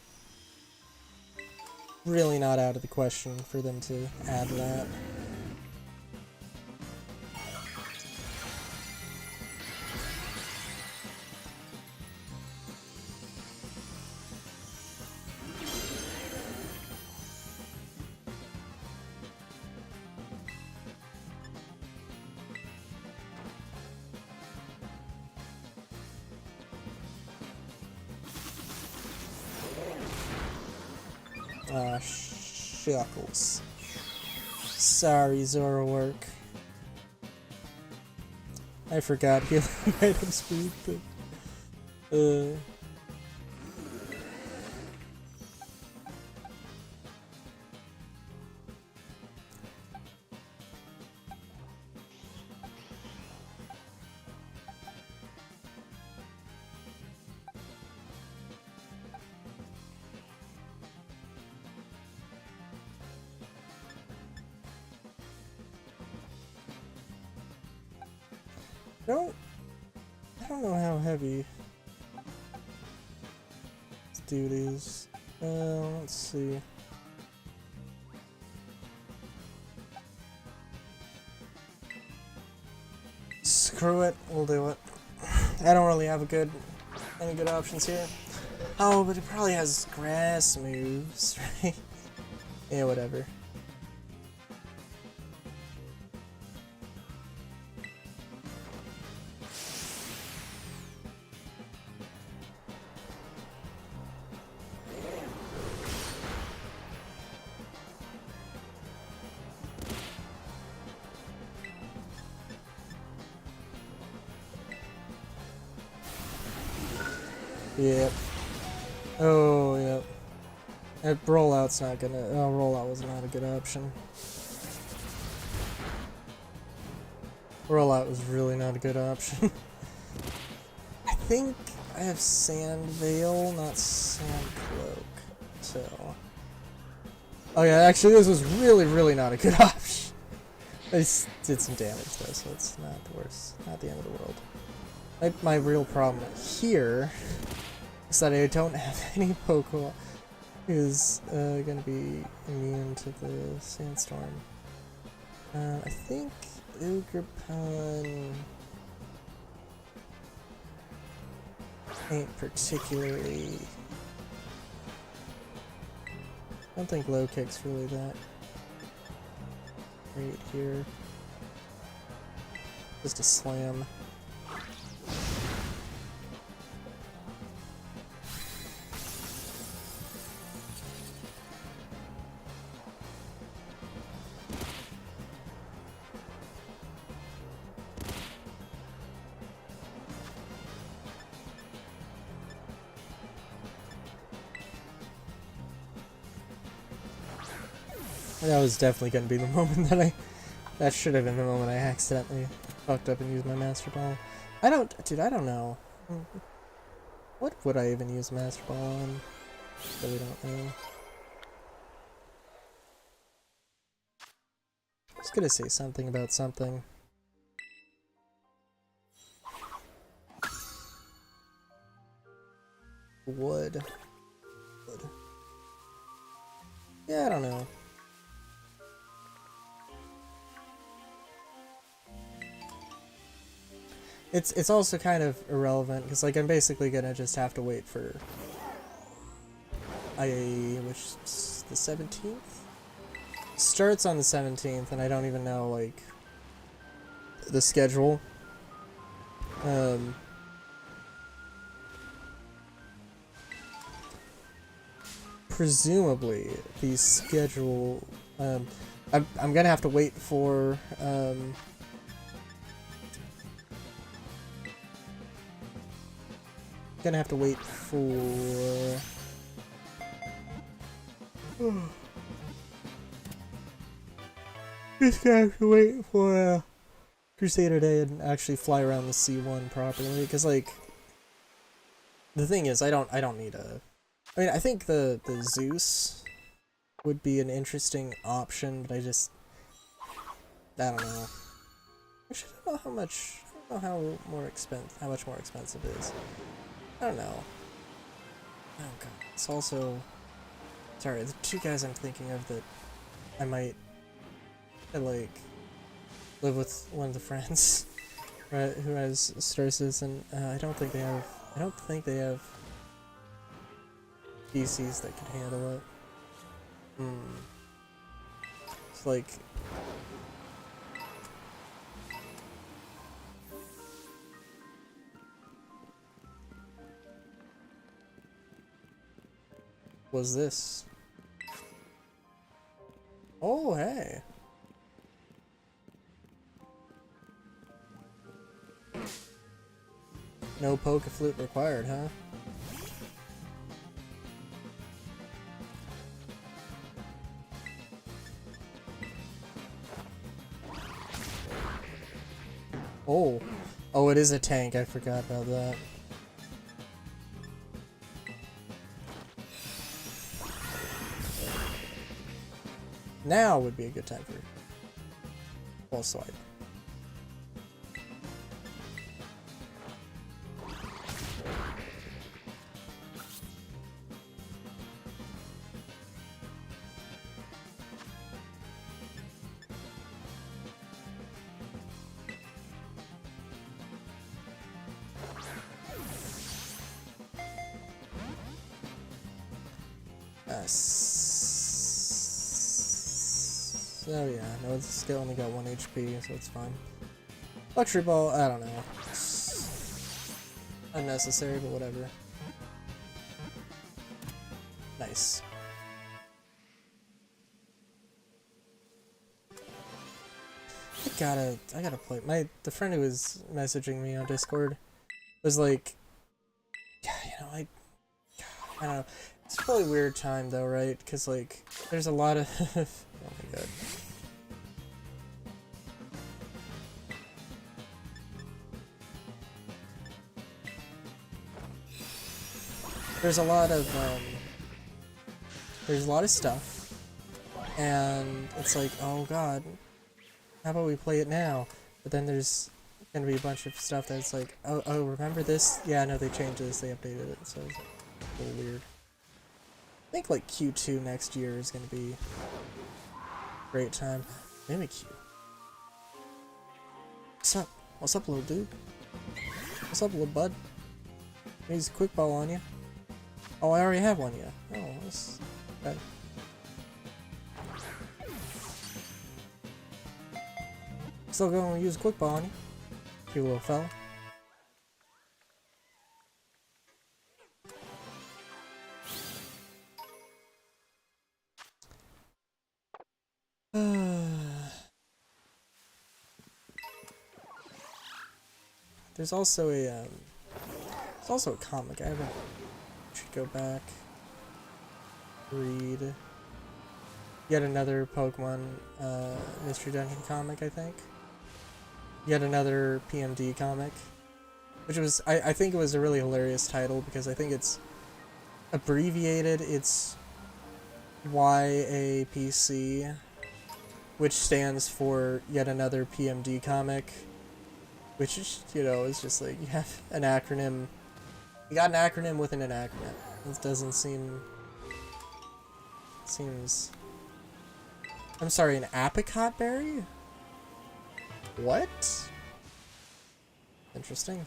really not out of the question for them to add that. Ah, shuckles. Sorry, Zoroark. I forgot healing item speed, but... I don't know how heavy this dude is. Let's see. Screw it, we'll do it. I don't really have any good options here. Oh, but it probably has grass moves, right? Yeah, whatever. Yep. Oh, yep. That rollout's not gonna... Oh, rollout was not a good option. Rollout was really not a good option. I think I have Sand Veil, not Sand Cloak. So... Oh yeah, actually this was really not a good option. I just did some damage though, so it's not the worst. Not the end of the world. My real problem here is that I don't have any Pokemon who's gonna be immune to the Sandstorm. I think Ogerpon ain't particularly... don't think low kick's really that great here. Just a slam. That was definitely gonna be the moment that should have been the moment I accidentally fucked up and used my Master Ball. I don't know. What would I even use Master Ball on? Really don't know. I was gonna say something about something. Wood. Yeah, I don't know. It's also kind of irrelevant because like I'm basically gonna just have to wait for which is the 17th? Starts on the 17th and I don't even know like the schedule. Presumably the schedule I'm gonna have to wait for gonna have to wait for just gonna have to wait for Crusader Day and actually fly around the C1 properly because like the thing is I don't need a I mean I think the Zeus would be an interesting option but I don't know. Actually I don't know how much I don't know how much more expensive it is. I don't know. Oh god. It's also sorry, the two guys I'm thinking of that I might like live with one of the friends right, who has Starsis and I don't think they have PCs that can handle it. It's like was this? Oh, hey. No Poke Flute required, huh? Oh. Oh, it is a tank. I forgot about that. Now would be a good time for Pulse Swipe. Oh yeah, no, it's still only got 1 HP, so it's fine. Luxury Ball, I don't know. It's unnecessary, but whatever. Nice. I gotta play. The friend who was messaging me on Discord was like, yeah, you know, I don't know. It's a really weird time though, right? Because like, there's a lot of oh my god. There's a lot of stuff, and it's like, oh god, how about we play it now? But then there's gonna be a bunch of stuff that's like, oh, remember this? Yeah, no, they changed this, they updated it, so it's a little weird. I think like Q2 next year is gonna be a great time. Maybe Q. What's up? What's up, little dude? What's up, little bud? Use a quick ball on you. Oh, I already have one, yeah. Oh, that's okay. Still gonna use quick ball on you, you little fella. There's also a comic. I should go back, read yet another Pokemon Mystery Dungeon comic. I think yet another PMD comic, which was I think it was a really hilarious title because I think it's abbreviated. It's YAPC, which stands for yet another PMD comic. Which is, you know, is just like, you have an acronym. You got an acronym within an acronym. This doesn't seem... Seems... I'm sorry, an apricot berry? What? Interesting.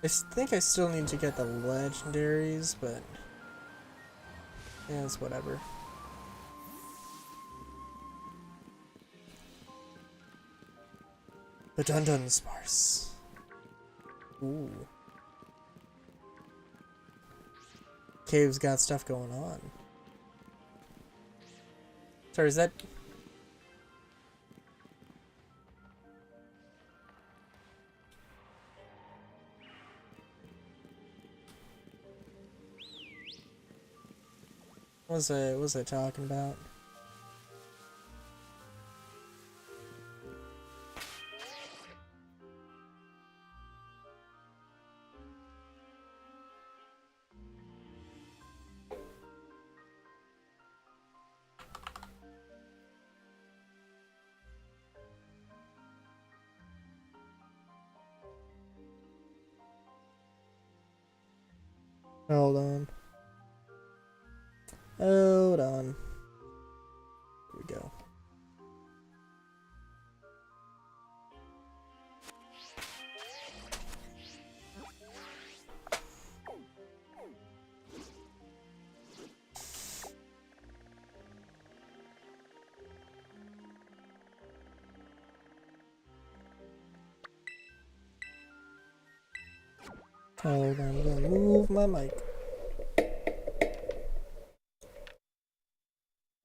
I think I still need to get the legendaries, but yeah, it's whatever. The Dunsparce. Ooh. Cave's got stuff going on. Sorry, is that... What was I talking about? Hold on. Hold on. Here we go. Hold on, I'm gonna move my mic.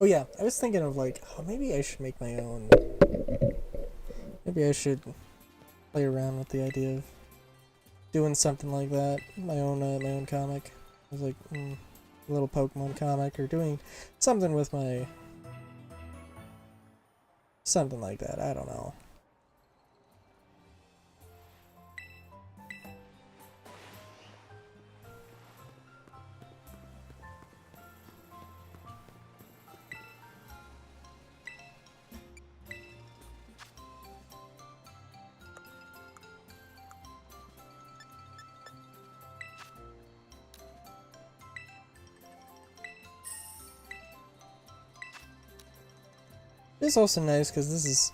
Oh yeah, I was thinking of like, oh, maybe I should make my own. Maybe I should play around with the idea of doing something like that. My own comic. I was like, a little Pokemon comic, or doing something with my... Something like that, I don't know. It's also nice because this is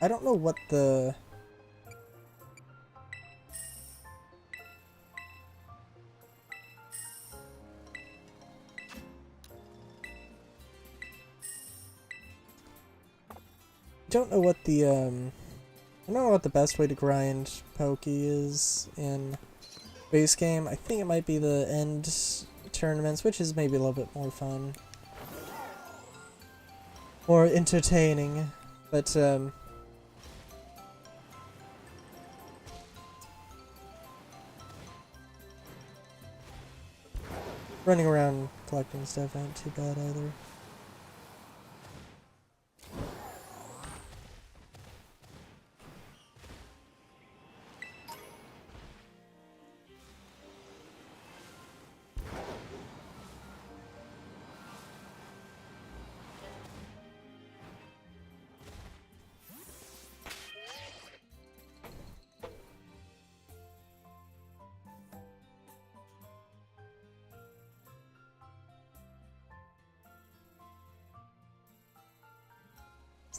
I don't know what the... I don't know what the I don't know what the best way to grind Pokey is in base game. I think it might be the end tournaments, which is maybe a little bit more fun. More entertaining, but running around collecting stuff ain't too bad either.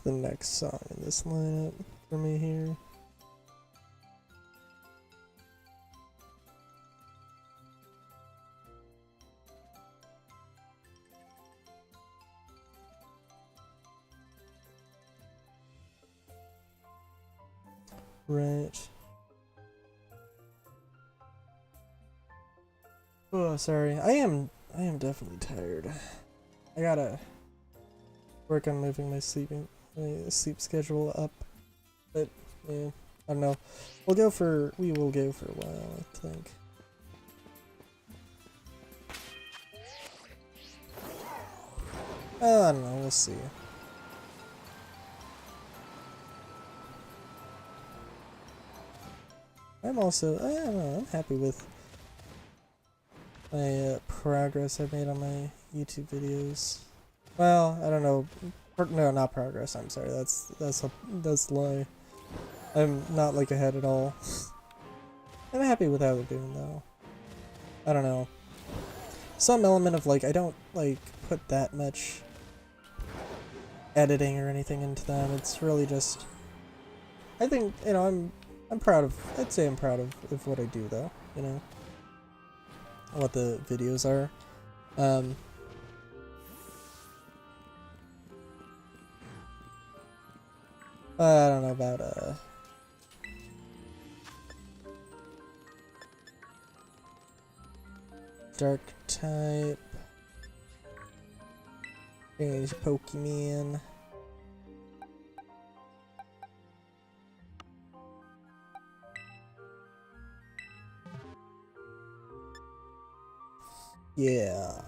the next song in this lineup for me here? Right. Oh, sorry. I am definitely tired. I gotta work on moving my sleep schedule up. But yeah, I don't know. We will go for a while, I think. I don't know, we'll see. I'm also, I don't know, I'm happy with my progress I've made on my YouTube videos. Well, I don't know. No, not progress. I'm sorry. That's a lie. I'm not like ahead at all. I'm happy with how they're doing though. I don't know. Some element of like I don't like put that much editing or anything into them. It's really just. I think you know I'm proud of. I'd say I'm proud of what I do though. You know. What the videos are. I don't know about Dark type. Change Pokemon. Yeah.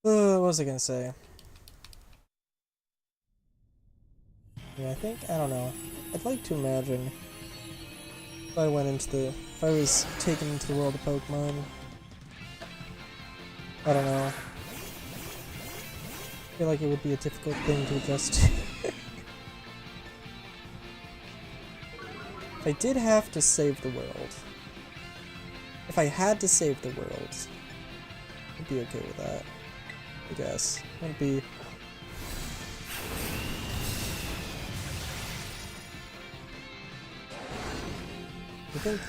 What was I gonna say? Yeah, I don't know. I'd like to imagine if I was taken into the world of Pokemon. I don't know. I feel like it would be a difficult thing to adjust to. If I did have to save the world, if I had to save the world, I'd be okay with that, I guess. Wouldn't be... I think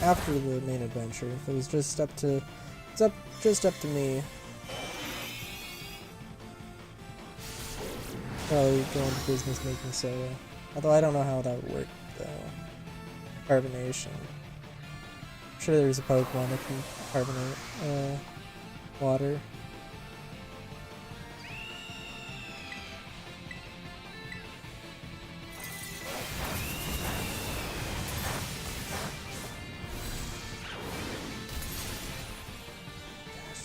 after the main adventure, if it was just up to... just up to me. Probably go into business making soda. Although I don't know how that would work, though. Carbonation. I'm sure there's a Pokemon that can carbonate water.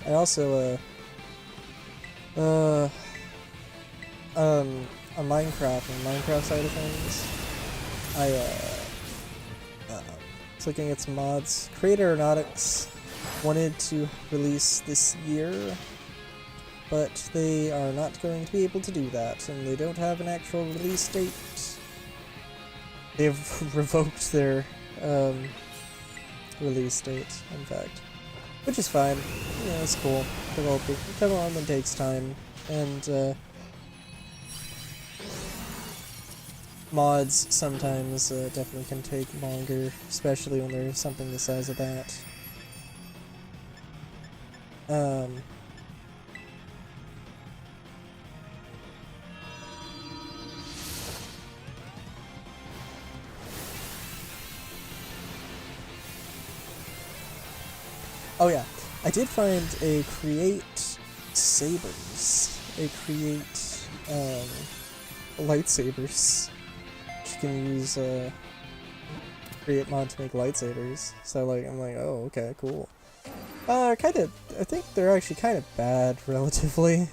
I also on Minecraft side of things, I was looking at some mods. Creator Aeronautics wanted to release this year, but they are not going to be able to do that, and they don't have an actual release date. They've revoked their release date, in fact. Which is fine. Yeah, it's cool. Development takes time, and mods sometimes definitely can take longer, especially when there's something the size of that. Oh yeah, I did find a create sabers. Lightsabers. You can use create mod to make lightsabers. So like I'm like, oh okay, cool. I think they're actually kind of bad relatively.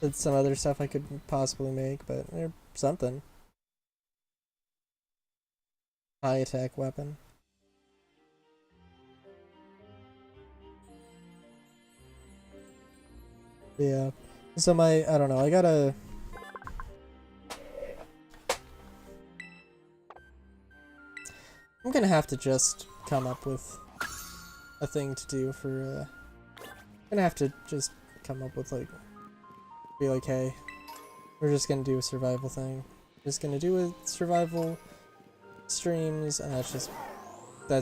It's some other stuff I could possibly make, but they're something. High attack weapon. Yeah. So I don't know, I gotta... I'm gonna have to just come up with a thing to do for, I'm gonna have to just come up with, like, be like, hey, we're just gonna do a survival thing. Just gonna do a survival streams, and that's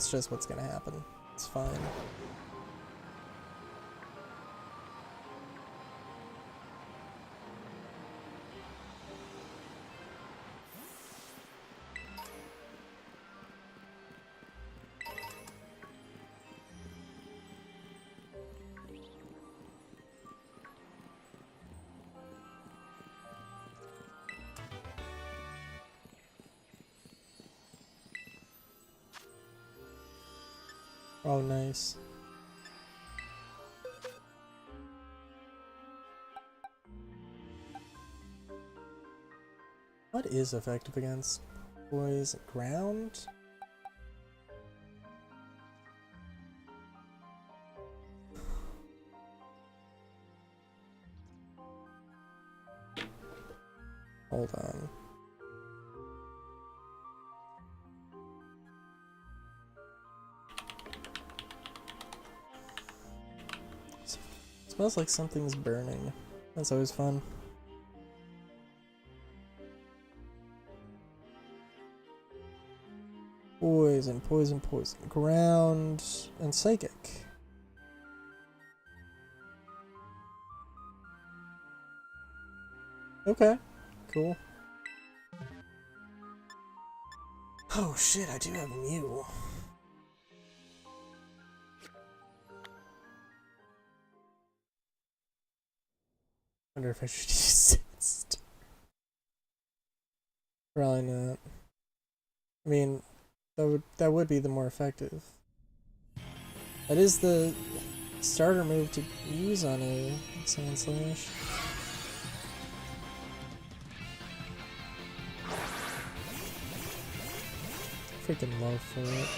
just what's gonna happen. It's fine. Oh, nice. What is effective against poison? Ground? Hold on. Smells like something's burning. That's always fun. Poison, poison, poison. Ground and psychic. Okay, cool. Oh shit, I do have Mew. Wonder if I should use it. Probably not. I mean, that would be the more effective. That is the starter move to use on a Sand Slash. Freaking love for it.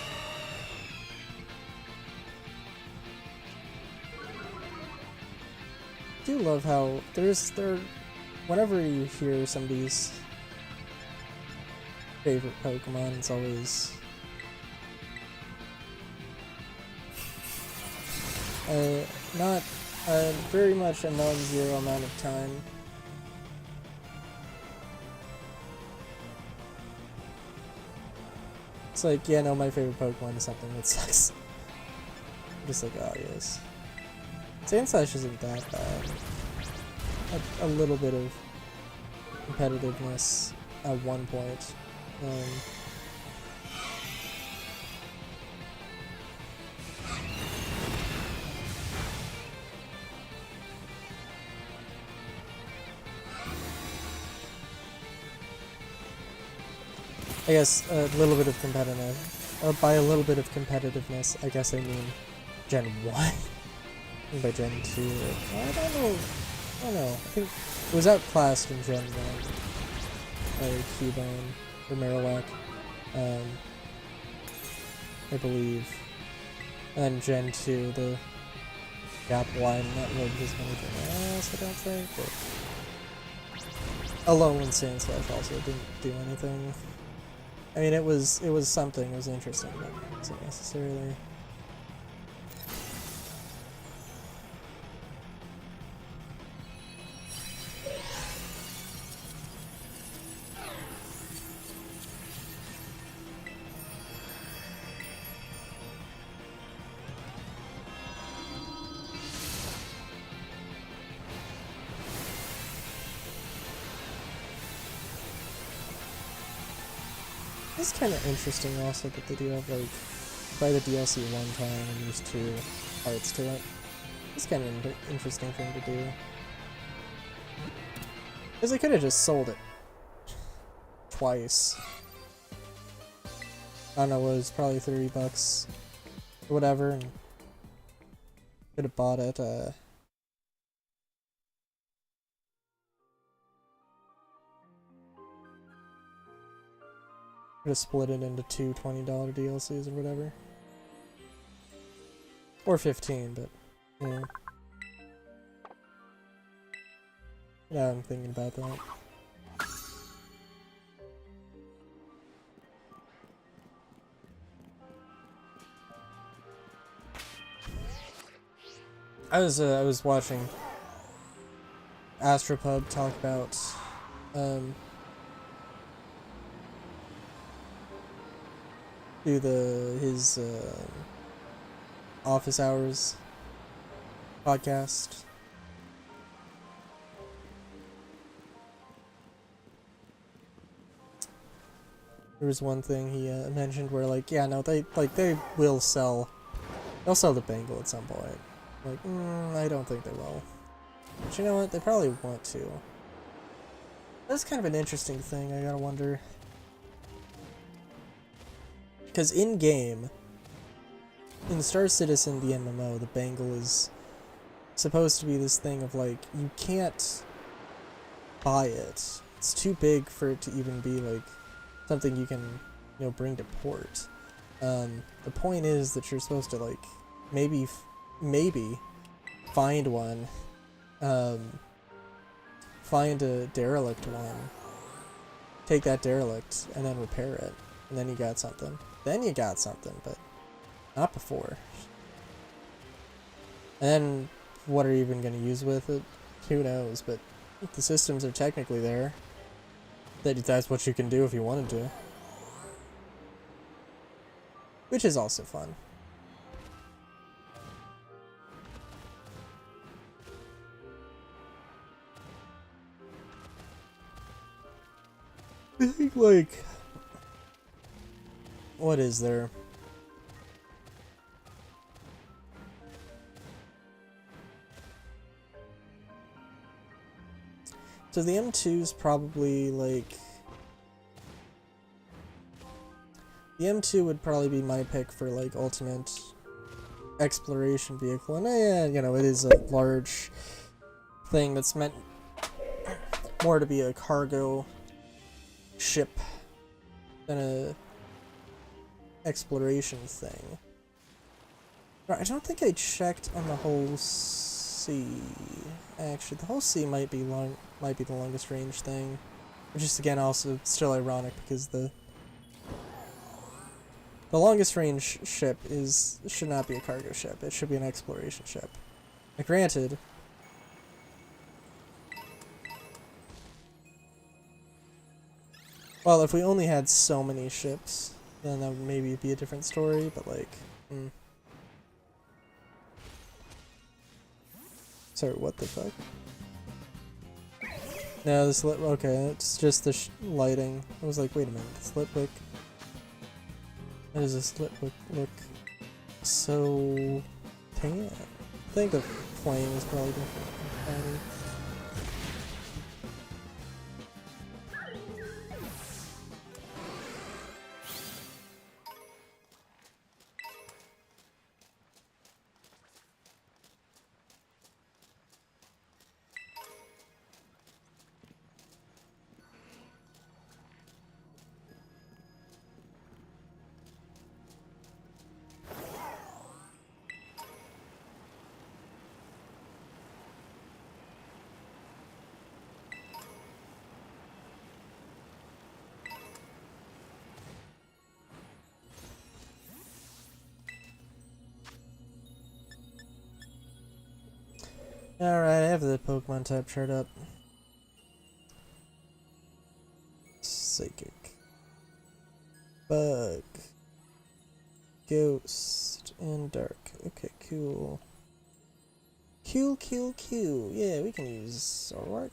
I do love how whenever you hear somebody's favorite Pokemon, it's always not very much a non-zero amount of time. It's like, yeah, no, my favorite Pokemon is something that sucks. Just like, oh yes. Sand Slash isn't that bad. A little bit of competitiveness at one point. I guess a little bit of competitive. By a little bit of competitiveness, I guess I mean Gen 1. And by Gen 2, I don't know. I think it was outclassed in Gen 1 by Cubone or Marowak, I believe. And Gen 2, the gap widened not really as many as I don't think, but Alolan Sand Slash also didn't do anything. I mean, it was something, it was interesting, but it wasn't necessarily. It's kind of interesting also that they do have, like, buy the DLC one time and use 2 parts to it. It's kind of an interesting thing to do. Because they could have just sold it twice. I don't know, it was probably $30 or whatever, and could have bought it, could have split it into 2 $20 DLCs or whatever. Or 15, but, yeah. Yeah, I'm thinking about that. I was watching Astropub talk about do his office hours podcast. There was one thing he mentioned where like, yeah, no, they will sell, they'll sell the Bengal at some point. Like, I don't think they will. But you know what? They probably want to. That's kind of an interesting thing. I gotta wonder. Because in game, in Star Citizen, the MMO, the Bengal is supposed to be this thing of like, you can't buy it. It's too big for it to even be like something you can, you know, bring to port. The point is that you're supposed to like maybe find one, find a derelict one, take that derelict and then repair it, and then you got something. Then you got something, but not before. And then what are you even going to use with it? Who knows, but the systems are technically there. That's what you can do if you wanted to. Which is also fun. I think, like, what is there? So the M2's probably, like, the M2 would probably be my pick for, like, ultimate exploration vehicle. And, you know, it is a large thing that's meant more to be a cargo ship than a exploration thing. I don't think I checked on the whole sea. Actually, the whole sea might be the longest range thing, which is again also still ironic because the longest range ship should not be a cargo ship. It should be an exploration ship. Now, granted, well, if we only had so many ships, then that would maybe be a different story, but like, Sorry, what the fuck? No, this okay, it's just the lighting. I was like, wait a minute, this Litwick. How does this Litwick look so tan? I think the flame is probably different. Alright, I have the Pokemon type chart up. Psychic. Bug. Ghost. And Dark. Okay, cool. Cool. Yeah, we can use Zoroark.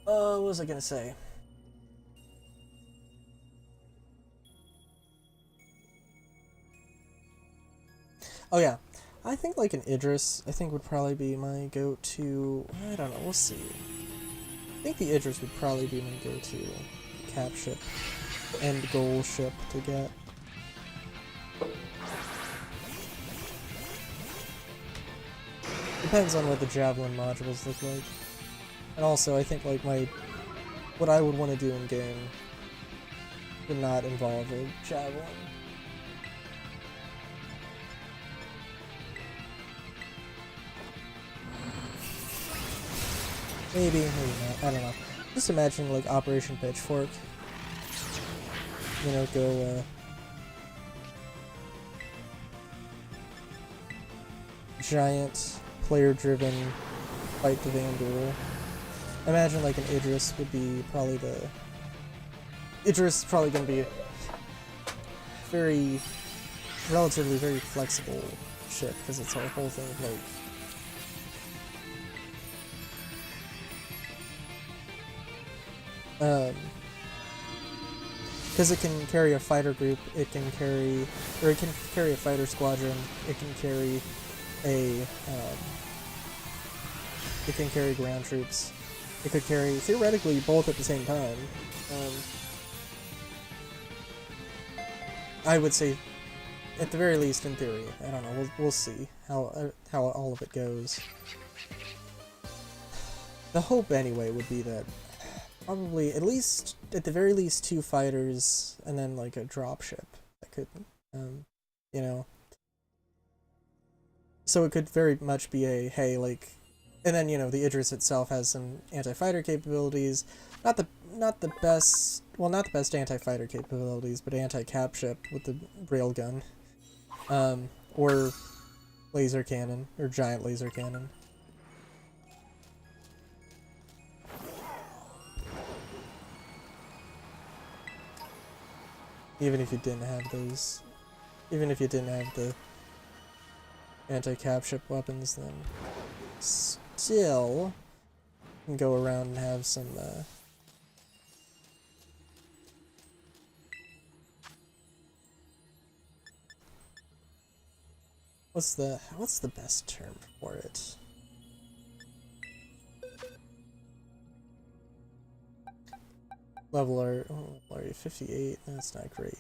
What was I gonna say? Oh yeah, I think like an Idris, I think would probably be my go-to, I don't know, we'll see. I think the Idris would probably be my go-to cap ship and goal ship to get. Depends on what the Javelin modules look like. And also, I think like what I would want to do in game would not involve a Javelin. Maybe not. I don't know. Just imagine like Operation Pitchfork. You know, go giant, player-driven fight to Vanduul. Imagine like an Idris would be probably the... Idris is probably going to be very, relatively very flexible ship, because it's a whole thing of like... because it can carry a fighter group, it can carry a fighter squadron, it can carry ground troops. It could carry, theoretically, both at the same time. I would say, at the very least, in theory. I don't know. We'll see how all of it goes. The hope, anyway, would be that probably at the very least 2 fighters and then like a dropship that could, you know. So it could very much be a hey, like, and then, you know, the Idris itself has some anti-fighter capabilities. Not the best, well, not the best anti-fighter capabilities, but anti-cap ship with the railgun. Or laser cannon, or giant laser cannon. Even if you didn't have those, even if you didn't have the anti-cap ship weapons, then still can go around and have some, what's the best term for it? Level are 58, that's not great.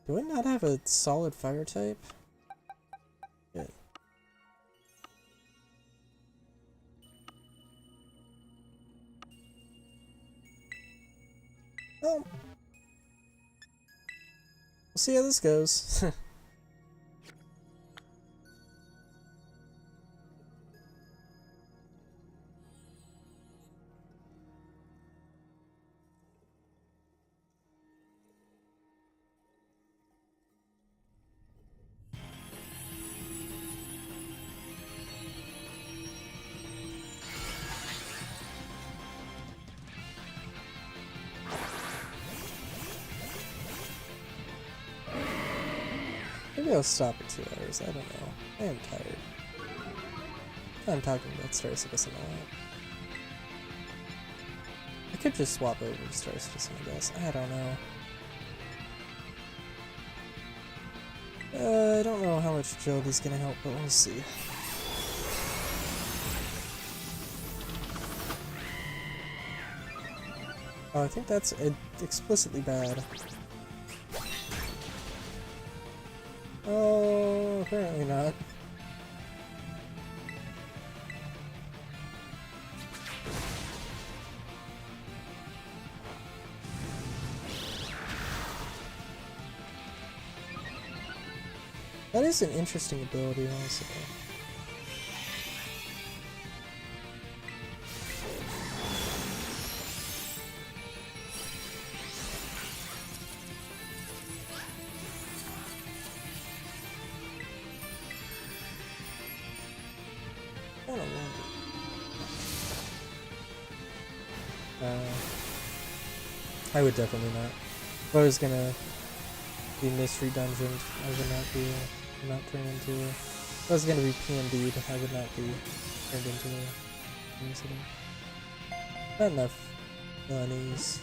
Do I not have a solid fire type? Good. Well, we'll see how this goes. Maybe I'll stop at 2 hours, I don't know. I am tired. I'm talking about Star Citizen a lot. I could just swap over to Star Citizen, I guess. I don't know. I don't know how much agility's gonna help, but we'll see. Oh, I think that's explicitly bad. Oh, apparently not. That is an interesting ability, also. I don't know. I would definitely not. If I was gonna be mystery dungeoned, I would not turn into a... If I was gonna be PMD'd, I would not be turned into a incident. Not enough bunnies.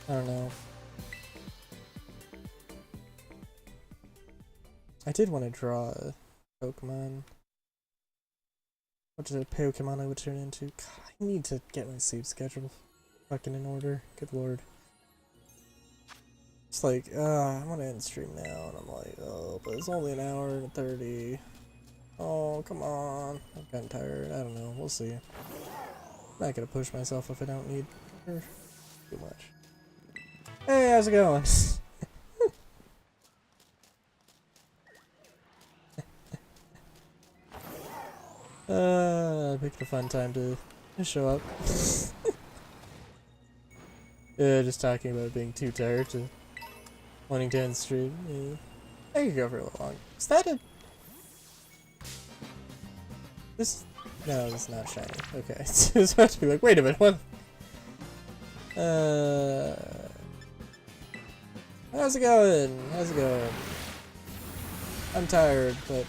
I don't know. I did want to draw a Pokemon. What is a Pokemon I would turn into? God, I need to get my sleep schedule fucking in order. Good lord. It's like, I want to end stream now, and I'm like, oh, but it's only an hour and 30. Oh, come on. I'm kinda tired. I don't know. We'll see. I'm not gonna push myself if I don't need too much. Hey, how's it going? picked a fun time to show up. Yeah, just talking about being too tired to wanting to end stream. Yeah. I could go for a little long. Is that a... This... No, it's not shiny. Okay. It's about to be like, wait a minute, what? How's it going? How's it going? I'm tired, but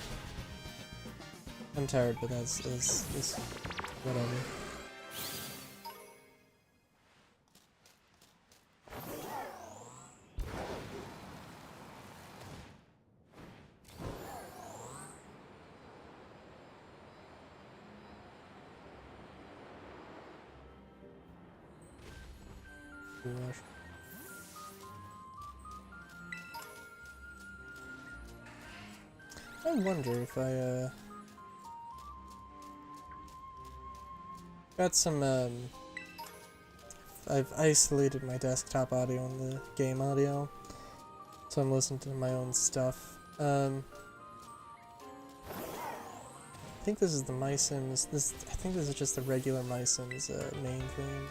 that's whatever. Gosh. I wonder if I got some I've isolated my desktop audio and the game audio, so I'm listening to my own stuff. I think this is the MySims. I think this is just the regular MySims main theme.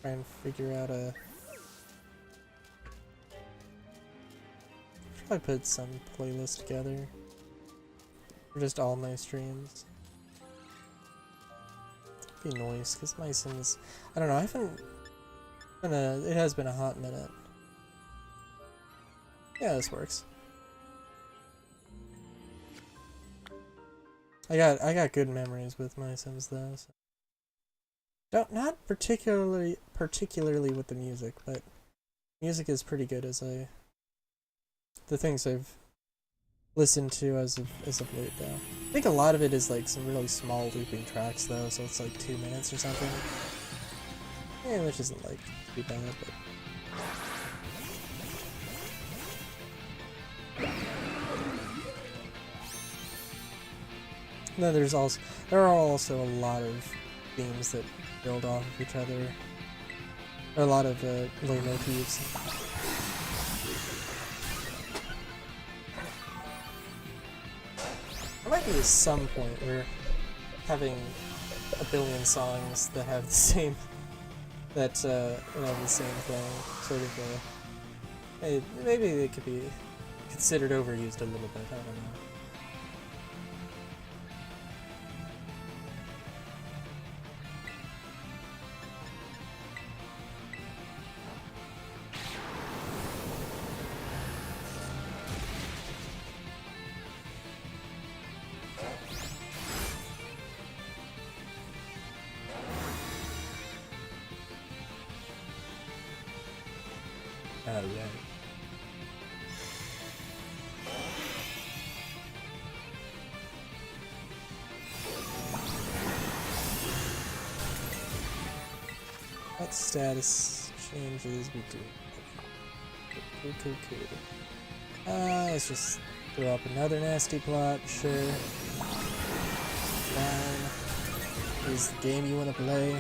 Try and figure out a. Probably put some playlist together for just all my streams. It'd be nice because MySims. I don't know. I haven't. It has been a hot minute. Yeah, this works. I got good memories with MySims though. So. Not particularly with the music, but music is pretty good as the things I've listened to as of late though. I think a lot of it is like some really small looping tracks though, so it's like 2 minutes or something. Yeah, which isn't like too bad, but. No, there are also a lot of themes that build off of each other. Or a lot of leitmotifs. There might be some point where having a billion songs that have the same have the same thing, sort of maybe it could be considered overused a little bit, I don't know. Oh, yeah. What status changes we do? Cool. Let's just throw up another nasty plot, sure. Fine. Is the game you want to play?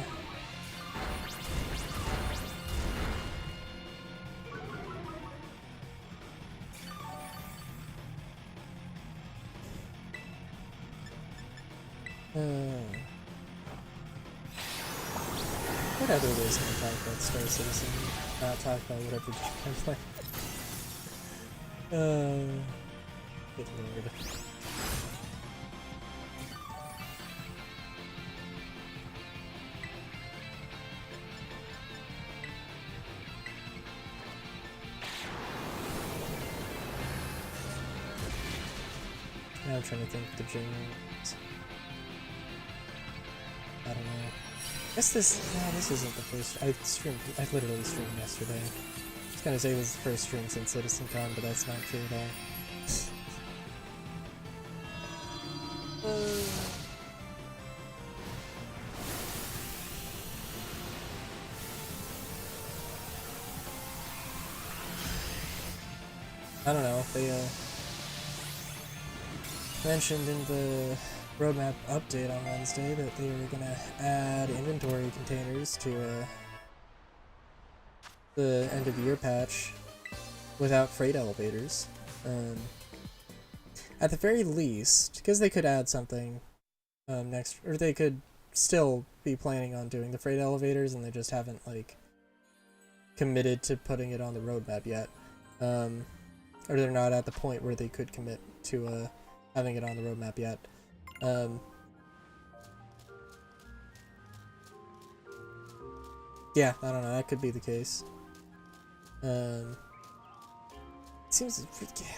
What other ways can we talk about Star Citizen? Not talk about whatever I'm playing. Good lord. Now I'm trying to think the genres. I don't know. I guess this isn't the first. I literally streamed yesterday. I was gonna say this is the first stream since CitizenCon, but that's not true at all. I don't know. They mentioned in the roadmap update on Wednesday that they were gonna add inventory containers to the end of the year patch without freight elevators. at the very least, because they could add something next, or they could still be planning on doing the freight elevators, and they just haven't like committed to putting it on the roadmap yet, or they're not at the point where they could commit to having it on the roadmap yet. Yeah, I don't know. That could be the case. It seems,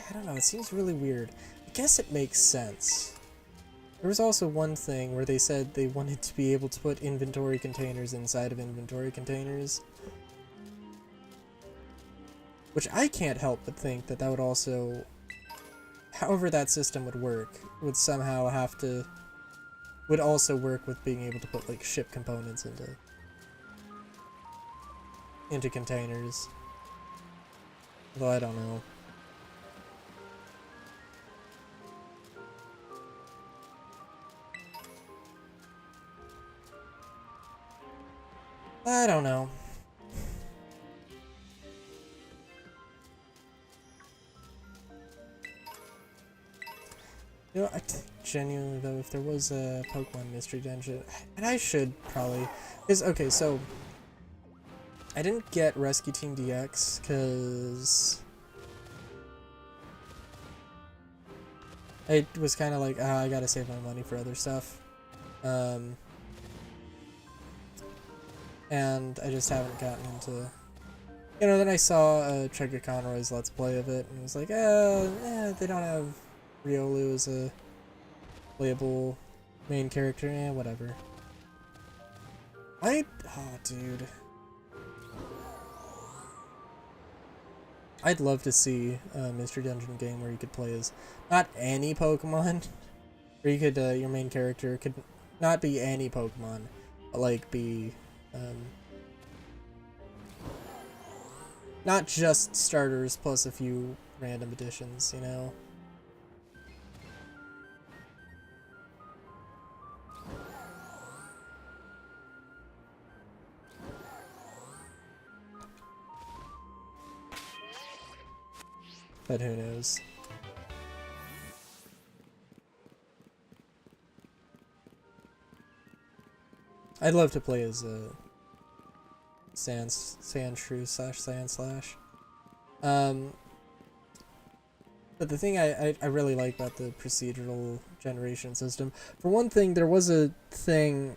I don't know. It seems really weird. I guess it makes sense. There was also one thing where they said they wanted to be able to put inventory containers inside of inventory containers, which I can't help but think that that would also, however that system would work, would somehow have to, would also work with being able to put like ship components into containers. Though I don't know. I don't know. You know, genuinely though, if there was a Pokemon Mystery Dungeon, and I should probably, is okay. So I didn't get Rescue Team DX because I was kind of like, I gotta save my money for other stuff, and I just haven't gotten into. You know, then I saw Trigger Conroy's Let's Play of it, and it was like, they don't have Riolu as a playable main character, whatever. Oh, dude. I'd love to see a Mystery Dungeon game where you could play as not any Pokemon, where you could, your main character could not be any Pokemon, but like be, not just starters plus a few random additions, you know? But who knows? I'd love to play as a Sandshrew / Sandslash. But the thing I really like about the procedural generation system, for one thing, there was a thing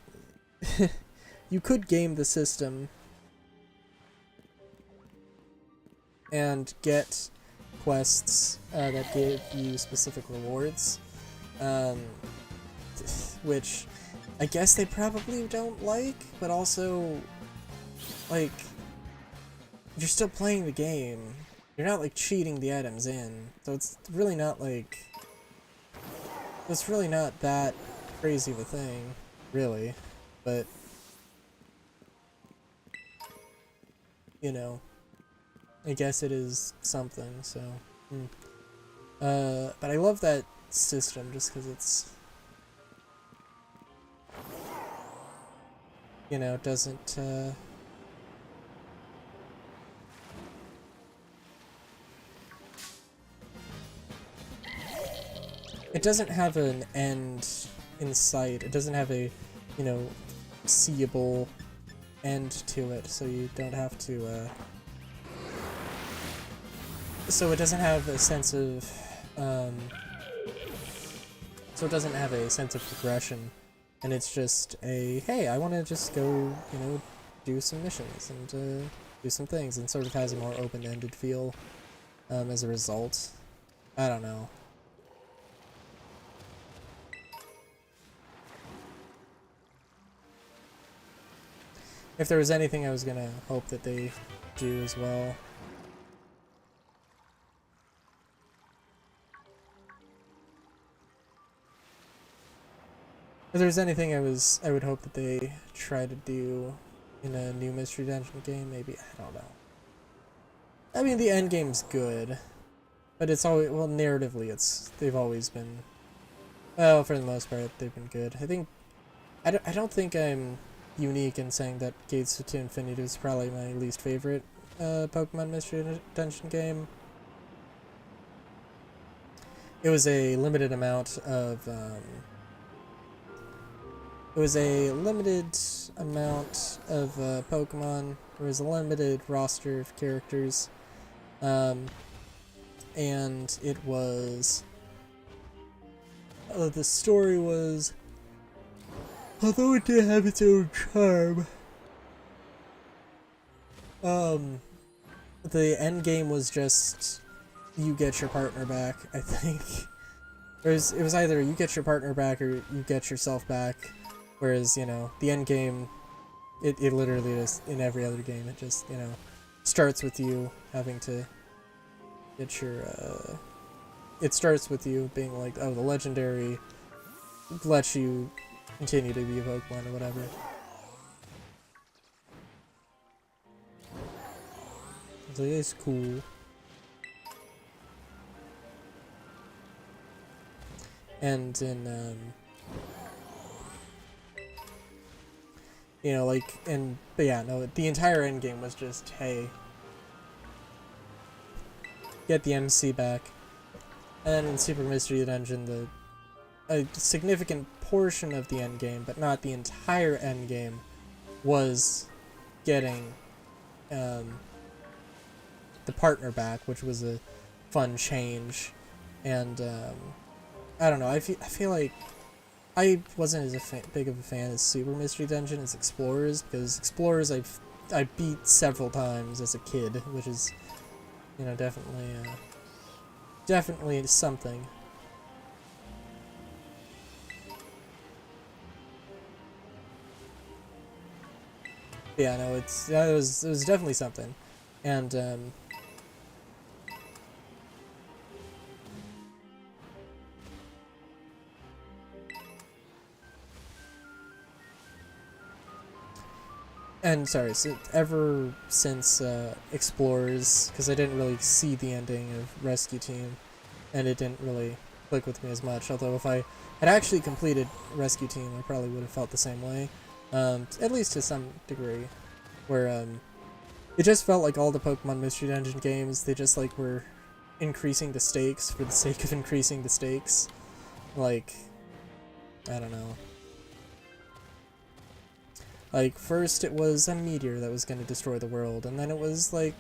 you could game the system and get quests that give you specific rewards, which I guess they probably don't like, but also, like, you're still playing the game. You're not, like, cheating the items in, so it's really not, like, it's really not that crazy of a thing, really, but, you know, I guess it is something, so, but I love that system just because it's, you know, doesn't, it doesn't have an end in sight. It doesn't have a, you know, seeable end to it, so you don't have to, so it doesn't have a sense of, so it doesn't have a sense of progression, and it's just a, hey, I want to just go, you know, do some missions and, do some things, and sort of has a more open-ended feel, as a result. I don't know. If there was anything I was gonna hope that they do as well. If there's anything I would hope that they try to do in a new Mystery Dungeon game, maybe, I don't know. I mean, the end game's good, but it's always, well, narratively, they've always been, well, for the most part, they've been good. I think, I don't think I'm unique in saying that Gates to Infinity is probably my least favorite Pokemon Mystery Dungeon game. it was a limited amount of Pokemon. There was a limited roster of characters, and it was the story was, although it did have its own charm, the end game was just you get your partner back. I think it was either you get your partner back or you get yourself back. Whereas, you know, the end game, it literally is in every other game. It just, you know, starts with you having to get your, it starts with you being like, oh, the legendary lets you continue to be a Pokemon or whatever. So it's cool. And in, you know, like, but yeah, no, the entire end game was just, hey, get the MC back. And then in Super Mystery Dungeon, a significant portion of the end game, but not the entire end game, was getting the partner back, which was a fun change. And I don't know, I feel like I wasn't as big of a fan as Super Mystery Dungeon as Explorers, because Explorers I beat several times as a kid, which is, you know, definitely something. Yeah, no, it was definitely something, and sorry, so ever since Explorers, because I didn't really see the ending of Rescue Team, and it didn't really click with me as much, although if I had actually completed Rescue Team, I probably would have felt the same way, at least to some degree, where it just felt like all the Pokemon Mystery Dungeon games, they just like were increasing the stakes for the sake of increasing the stakes, like, I don't know. Like, first it was a meteor that was going to destroy the world, and then it was, like,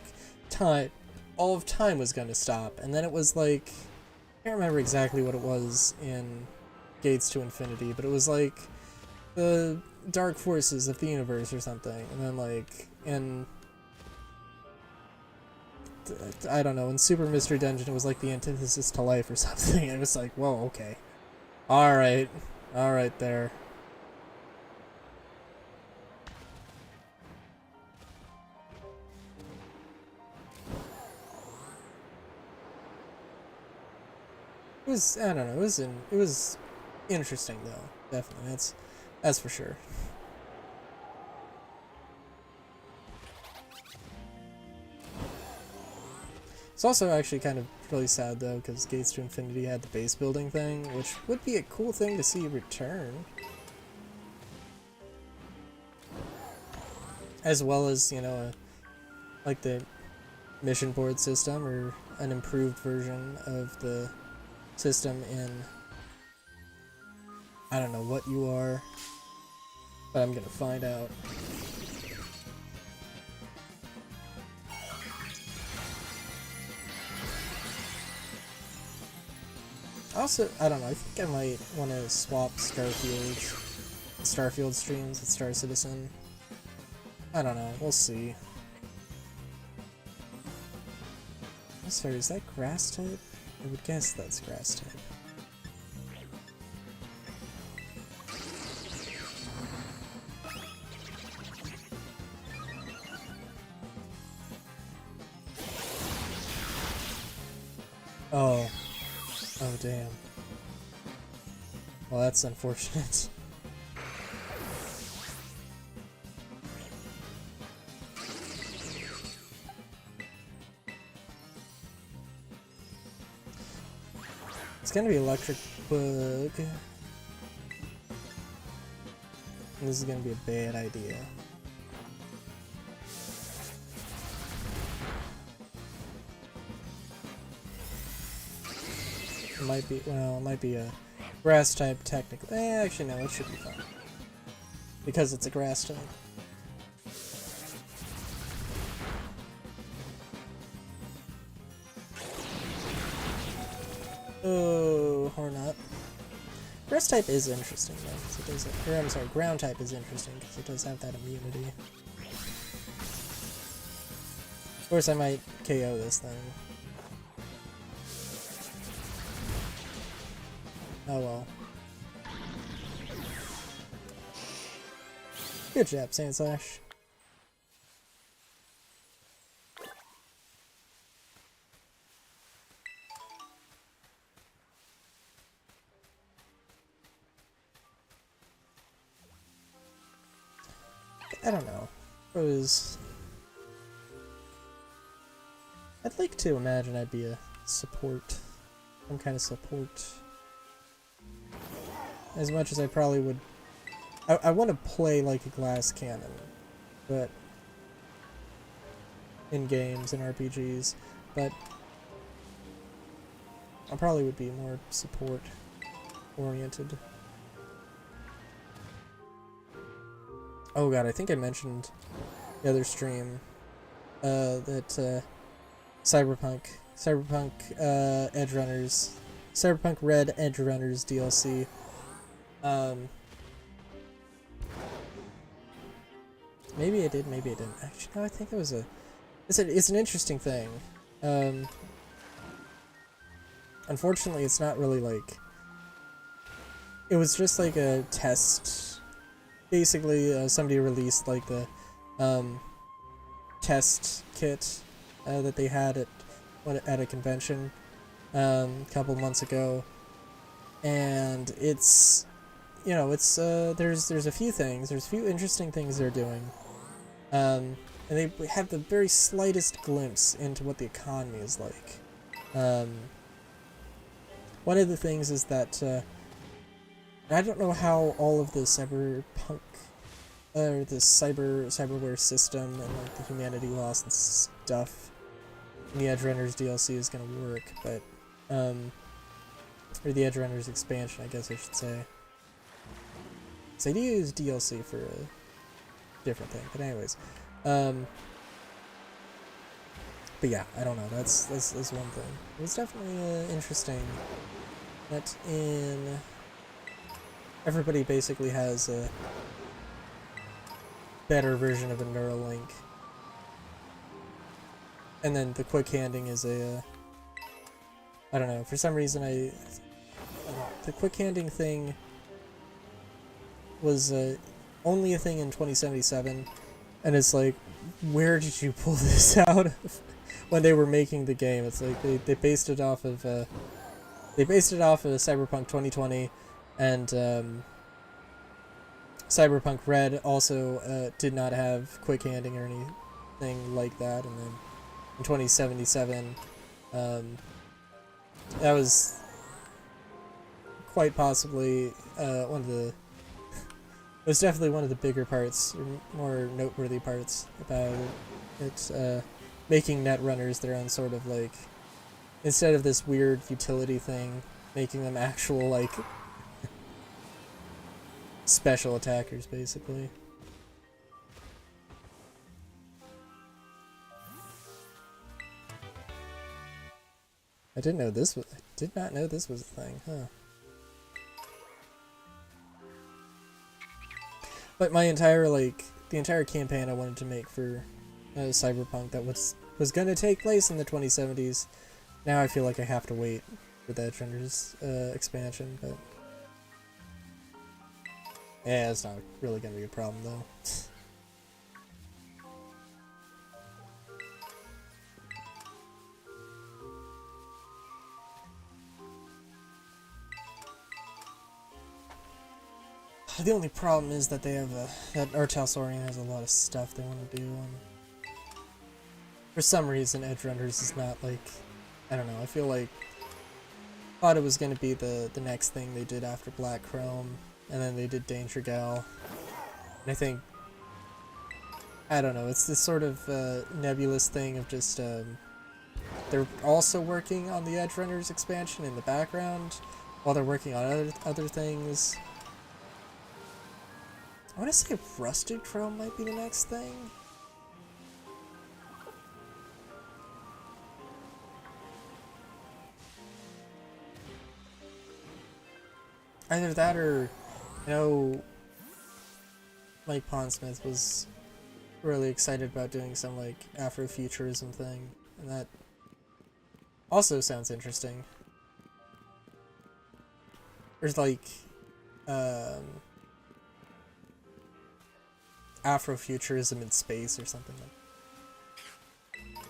all of time was going to stop, and then it was, like, I can't remember exactly what it was in Gates to Infinity, but it was, like, the dark forces of the universe or something, and then, like, I don't know, in Super Mystery Dungeon it was, like, the antithesis to life or something, and it was like, whoa, okay. Alright there. It was, I don't know, it was interesting though, definitely, that's for sure. It's also actually kind of really sad though, because Gates to Infinity had the base building thing, which would be a cool thing to see return. As well as, you know, like the mission board system, or an improved version of the system in, I don't know what you are, but I'm gonna find out. Also, I don't know, I think I might want to swap Starfield streams with Star Citizen. I don't know, we'll see. Sorry, is that grass type? I would guess that's grass type. Oh. Oh, damn. Well, that's unfortunate. It's gonna be Electric Bug. This is gonna be a bad idea. It might be, well, it might be a grass type technically. Actually, no, it should be fine. Because it's a grass type. Oh, Hornut. Grass type is interesting though, because it does have, or I'm sorry, ground type is interesting because it does have that immunity. Of course, I might KO this thing. Oh well. Good job, Sandslash. I don't know. I'd like to imagine I'd be a support. Some kind of support. As much as I probably would... I want to play like a glass cannon, but... in games and RPGs, but... I probably would be more support-oriented. Oh god, I think I mentioned the other stream that Cyberpunk Edgerunners, Cyberpunk Red Edgerunners DLC. Maybe I did, maybe I didn't. Actually, no, I think it was it's an interesting thing. Unfortunately, it's not really like... It was just like a test. Basically, somebody released like the test kit that they had at a convention a couple months ago, and it's, you know, it's there's a few things, there's a few interesting things they're doing, and they have the very slightest glimpse into what the economy is like. One of the things is that I don't know how all of the cyberpunk, or the cyberware system and like the humanity loss and stuff in the Edgerunners DLC is gonna work, but or the Edgerunners expansion, I guess I should say. So I do use DLC for a different thing, but anyways, but yeah, I don't know. That's one thing. It's definitely interesting that in. Everybody basically has a better version of a Neuralink. And then the quick handing is a... I don't know, for some reason the quick handing thing was only a thing in 2077. And it's like, where did you pull this out of? When they were making the game, it's like they based it off of Cyberpunk 2020. And Cyberpunk Red also did not have quick handing or anything like that, and then in 2077, that was quite possibly one of the... It was definitely one of the bigger parts, or more noteworthy parts about it. Making Netrunners their own sort of like... Instead of this weird utility thing, making them actual like... special attackers, basically. I did not know this was a thing, huh? But my entire the entire campaign I wanted to make for Cyberpunk that was gonna take place in the 2070s. Now I feel like I have to wait for that Edgerunners expansion, but. Yeah, it's not really gonna be a problem though. The only problem is that they have that Artalsaurian has a lot of stuff they want to do, and for some reason Edgerunners is not like, I don't know, I feel like thought it was gonna be the next thing they did after Black Chrome. And then they did Danger Gal. And I think... I don't know, it's this sort of nebulous thing of just they're also working on the Edge Runners expansion in the background while they're working on other things. I want to say Rusted Chrome might be the next thing. Either that or, you know, Mike Pondsmith was really excited about doing some like Afrofuturism thing, and that also sounds interesting. There's like Afrofuturism in space or something like that.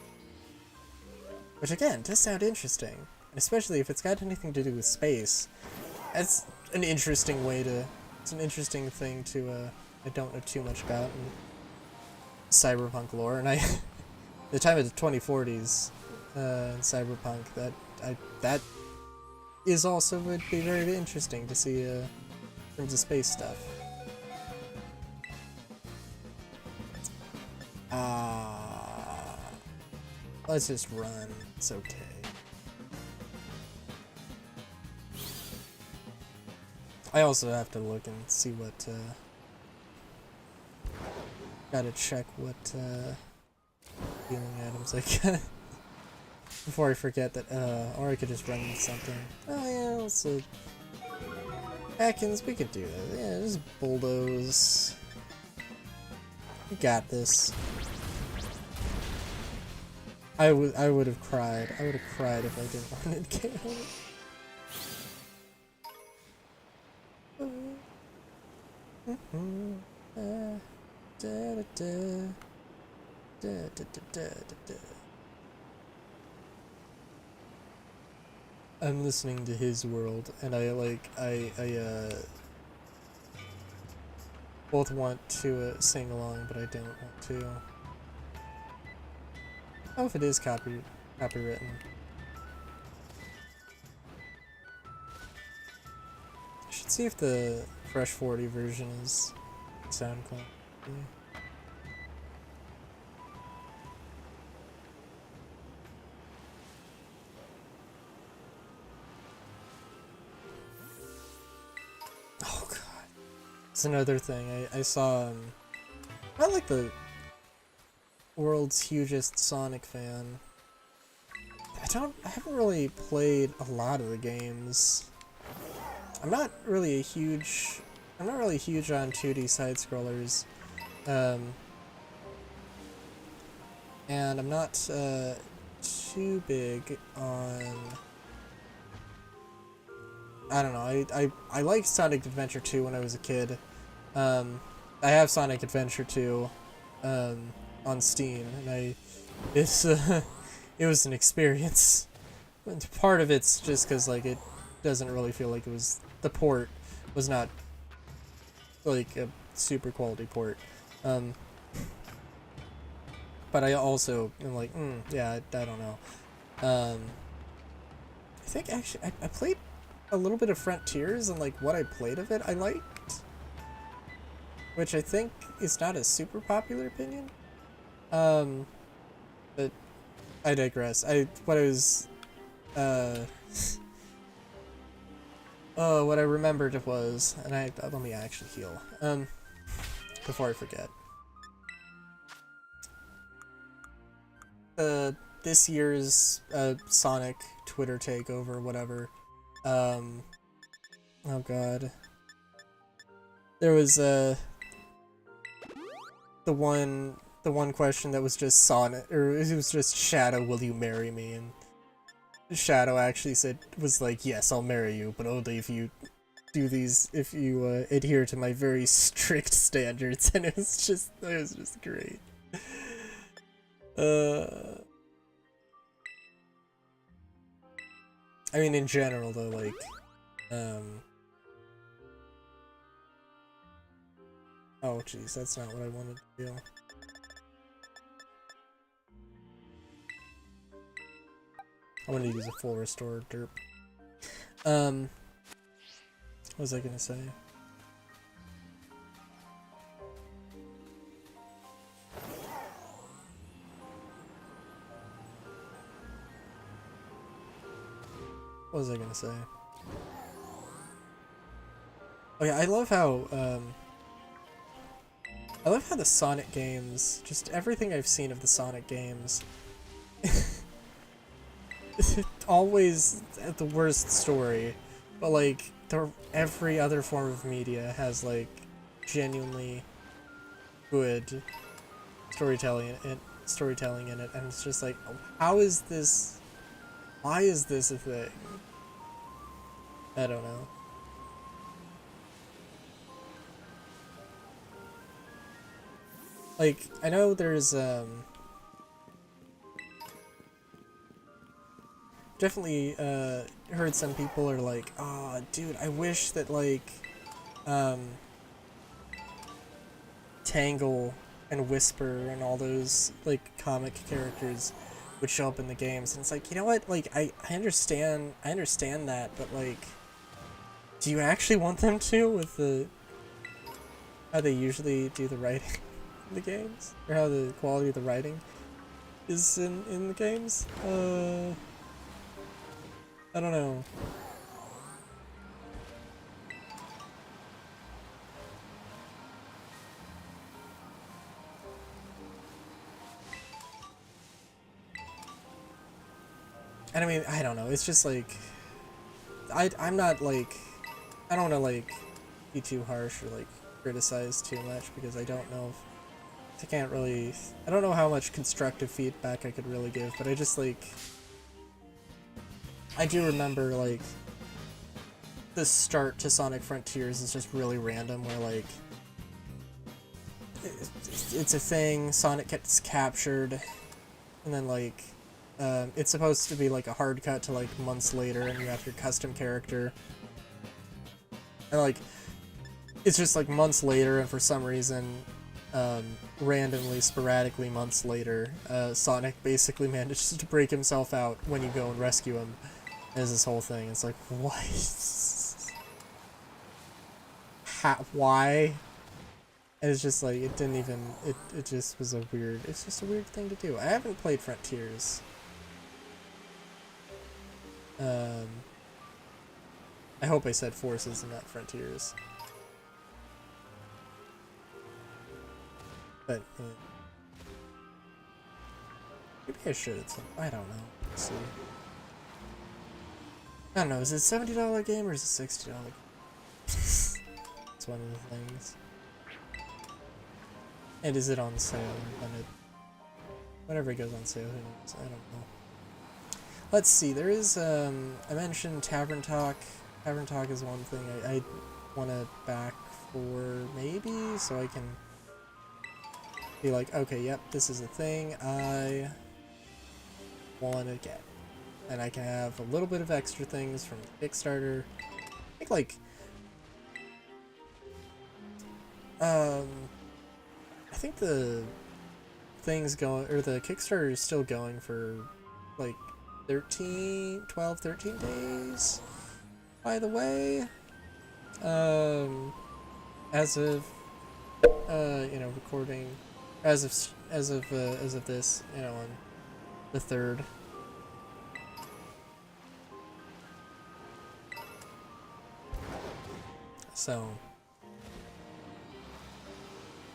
Which again does sound interesting, and especially if it's got anything to do with space. It's an interesting way to. It's an interesting thing to. I don't know too much about in cyberpunk lore, and the time of the 2040s in cyberpunk, that is also would be very interesting to see in terms of space stuff. Let's just run. It's okay. I also have to look and see what, gotta check what, healing items I get. Before I forget that, or I could just run something. Oh yeah, let's Atkins, we could do that. Yeah, just bulldoze. We got this. I would have cried. I would have cried if I didn't want to get home. I'm listening to his world, and I both want to sing along, but I don't want to. Oh, if it is copywritten. I should see if the Fresh 40 version is sound quality. Oh god. It's another thing. I saw not like the world's hugest Sonic fan. I haven't really played a lot of the games. I'm not really huge on 2D side scrollers. And I'm not too big on, I don't know, I liked Sonic Adventure 2 when I was a kid. I have Sonic Adventure 2 on Steam, and it was an experience. And part of it's just because like it doesn't really feel like it was, the port was not like a super quality port. But I also am like, yeah, I don't know. I think actually I played a little bit of Frontiers, and like what I played of it I liked, which I think is not a super popular opinion. But I digress. What I remembered was, and let me actually heal, before I forget. This year's Sonic Twitter takeover, whatever. Oh god. There was the one question that was just Sonic, or it was just Shadow, will you marry me? And Shadow actually was like, yes, I'll marry you, but only if you do these, if you adhere to my very strict standards. And it was just great. I mean, in general, though, like, oh, jeez, that's not what I wanted to do. I wanted to use a full restore derp. What was I gonna say? What was I gonna say? Oh yeah, I love how the Sonic games, just everything I've seen of the Sonic games, it's always the worst story, but like every other form of media has like genuinely good storytelling in it, and it's just like, how is this? Why is this a thing? I don't know. Like, I know there's definitely heard some people are like, oh dude, I wish that like Tangle and Whisper and all those like comic characters would show up in the games. And it's like, you know what, like I understand that, but like, do you actually want them to, with the how they usually do the writing in the games, or how the quality of the writing is in the games? I don't know. And I mean, I don't know, it's just like, I'm not like, I don't want to like be too harsh or like criticize too much, because I don't know if I can't really, I don't know how much constructive feedback I could really give, but I just like, I do remember like the start to Sonic Frontiers is just really random, where like it's a thing, Sonic gets captured, and then like it's supposed to be like a hard cut to like months later, and you have your custom character, and like it's just like months later, and for some reason randomly, sporadically months later, Sonic basically manages to break himself out when you go and rescue him. There's this whole thing. It's like, what? Why? And it's just like, it didn't even, it just was a weird, it's just a weird thing to do. I haven't played Frontiers. I hope I said Forces and not Frontiers. But, maybe I should at some, I don't know. Let's see. I don't know, is it a $70 game or is it $60 game? It's one of the things. And is it on sale? Whenever it goes on sale, who knows? I don't know. Let's see, there is, I mentioned Tavern Talk. Tavern Talk is one thing I want to back for, maybe, so I can be like, okay, yep, this is a thing I want to get. And I can have a little bit of extra things from the Kickstarter. I think, like, I think the thing's going, or the Kickstarter is still going for, like, 13 days, by the way. As of, you know, recording, as of this, you know, on the 3rd. So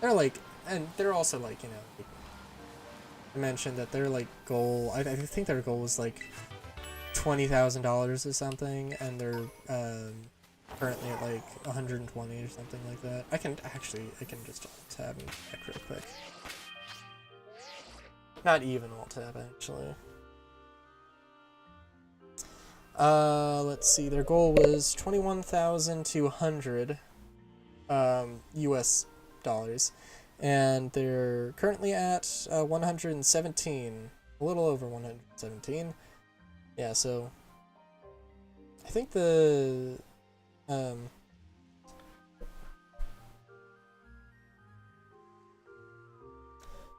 they're like, and they're also like, you know, like, I mentioned that their like goal, I think their goal was like $20,000 or something, and they're currently at like 120 or something like that. I can just alt tab and check real quick. Not even alt tab, actually. Let's see, their goal was 21,200 US dollars, and they're currently at 117, a little over 117. Yeah, so I think the I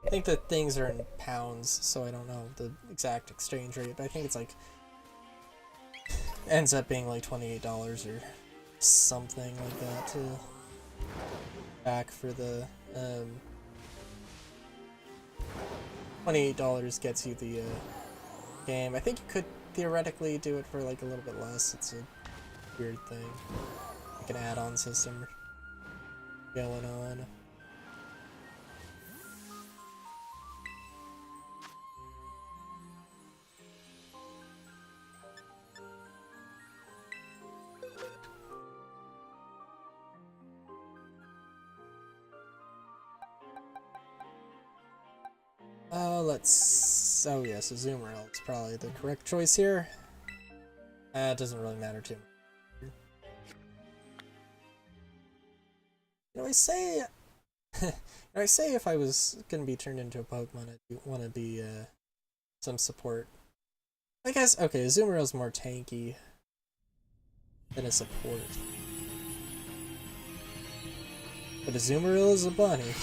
think that things are in pounds, so I don't know the exact exchange rate, but I think it's like, ends up being like $28 or something like that to back for the $28 gets you the game. I think you could theoretically do it for like a little bit less. It's a weird thing. Like an add-on system going on. Oh yes, Azumarill is probably the correct choice here. It doesn't really matter too much. You know, I say if I was gonna be turned into a Pokemon, I'd want to be some support. I guess, okay, Azumarill's more tanky than a support. But Azumarill is a bunny.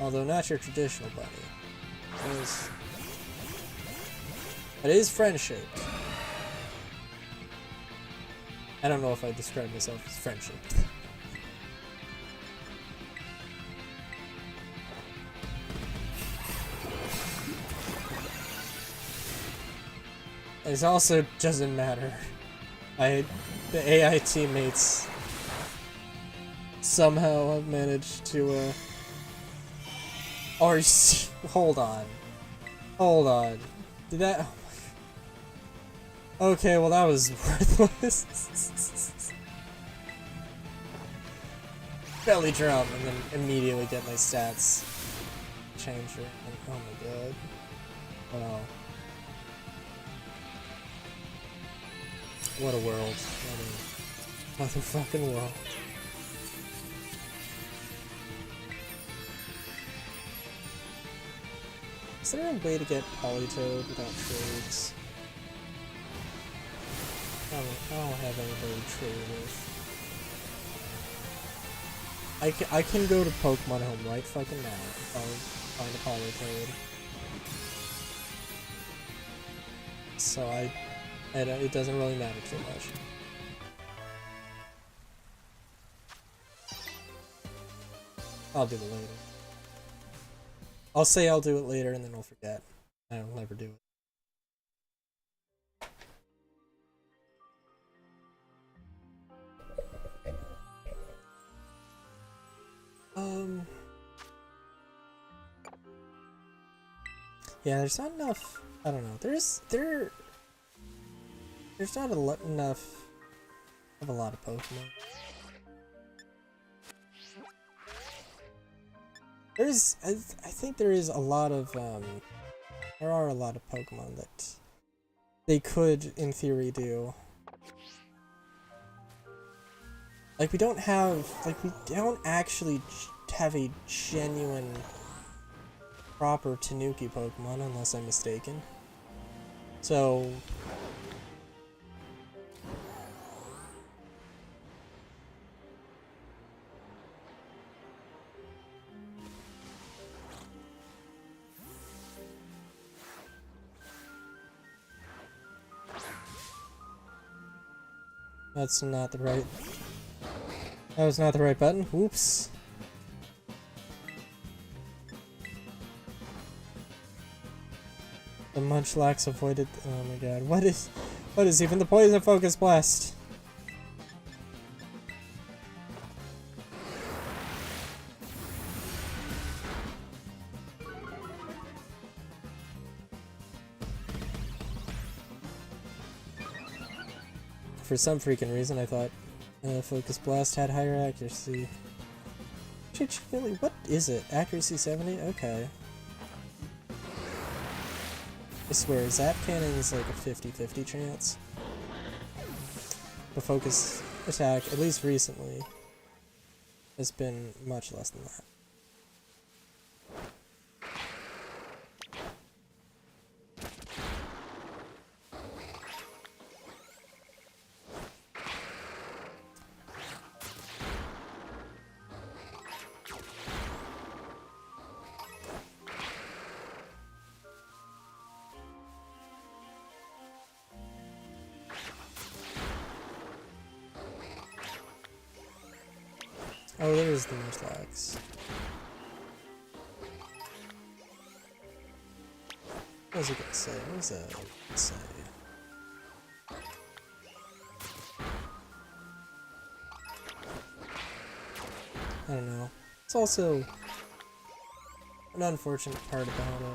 Although not your traditional bunny. It is friend-shaped. I don't know if I describe myself as friend-shaped. It also doesn't matter. The AI teammates somehow have managed to or hold on. Hold on. Did that okay, well that was worthless. Belly drum and then immediately get my stats changed. Oh my god. Wow. What a world. What a motherfucking world. Is there a way to get Politoed without trades? I don't have anybody to trade with. I can go to Pokemon Home right fucking now if I find a Politoed. So it doesn't really matter too much. I'll do it later. I'll say I'll do it later and then I'll forget. I'll never do it. Yeah, there's not enough. I don't know. There's not enough of a lot of Pokemon. I think there is a lot of there are a lot of Pokemon that they could in theory do. Like we don't actually have a genuine proper Tanuki Pokemon unless I'm mistaken. So that's not the right. That was not the right button. Oops. The Munchlax avoided. Oh my god. What is even the Poison Focus Blast? For some freaking reason, I thought Focus Blast had higher accuracy. Really, what is it? Accuracy 70? Okay. I swear, Zap Cannon is like a 50-50 chance. The focus attack, at least recently, has been much less than that. Oh, there's the Munchlax. What was I gonna say? What was I gonna say? I don't know. It's also an unfortunate part about it.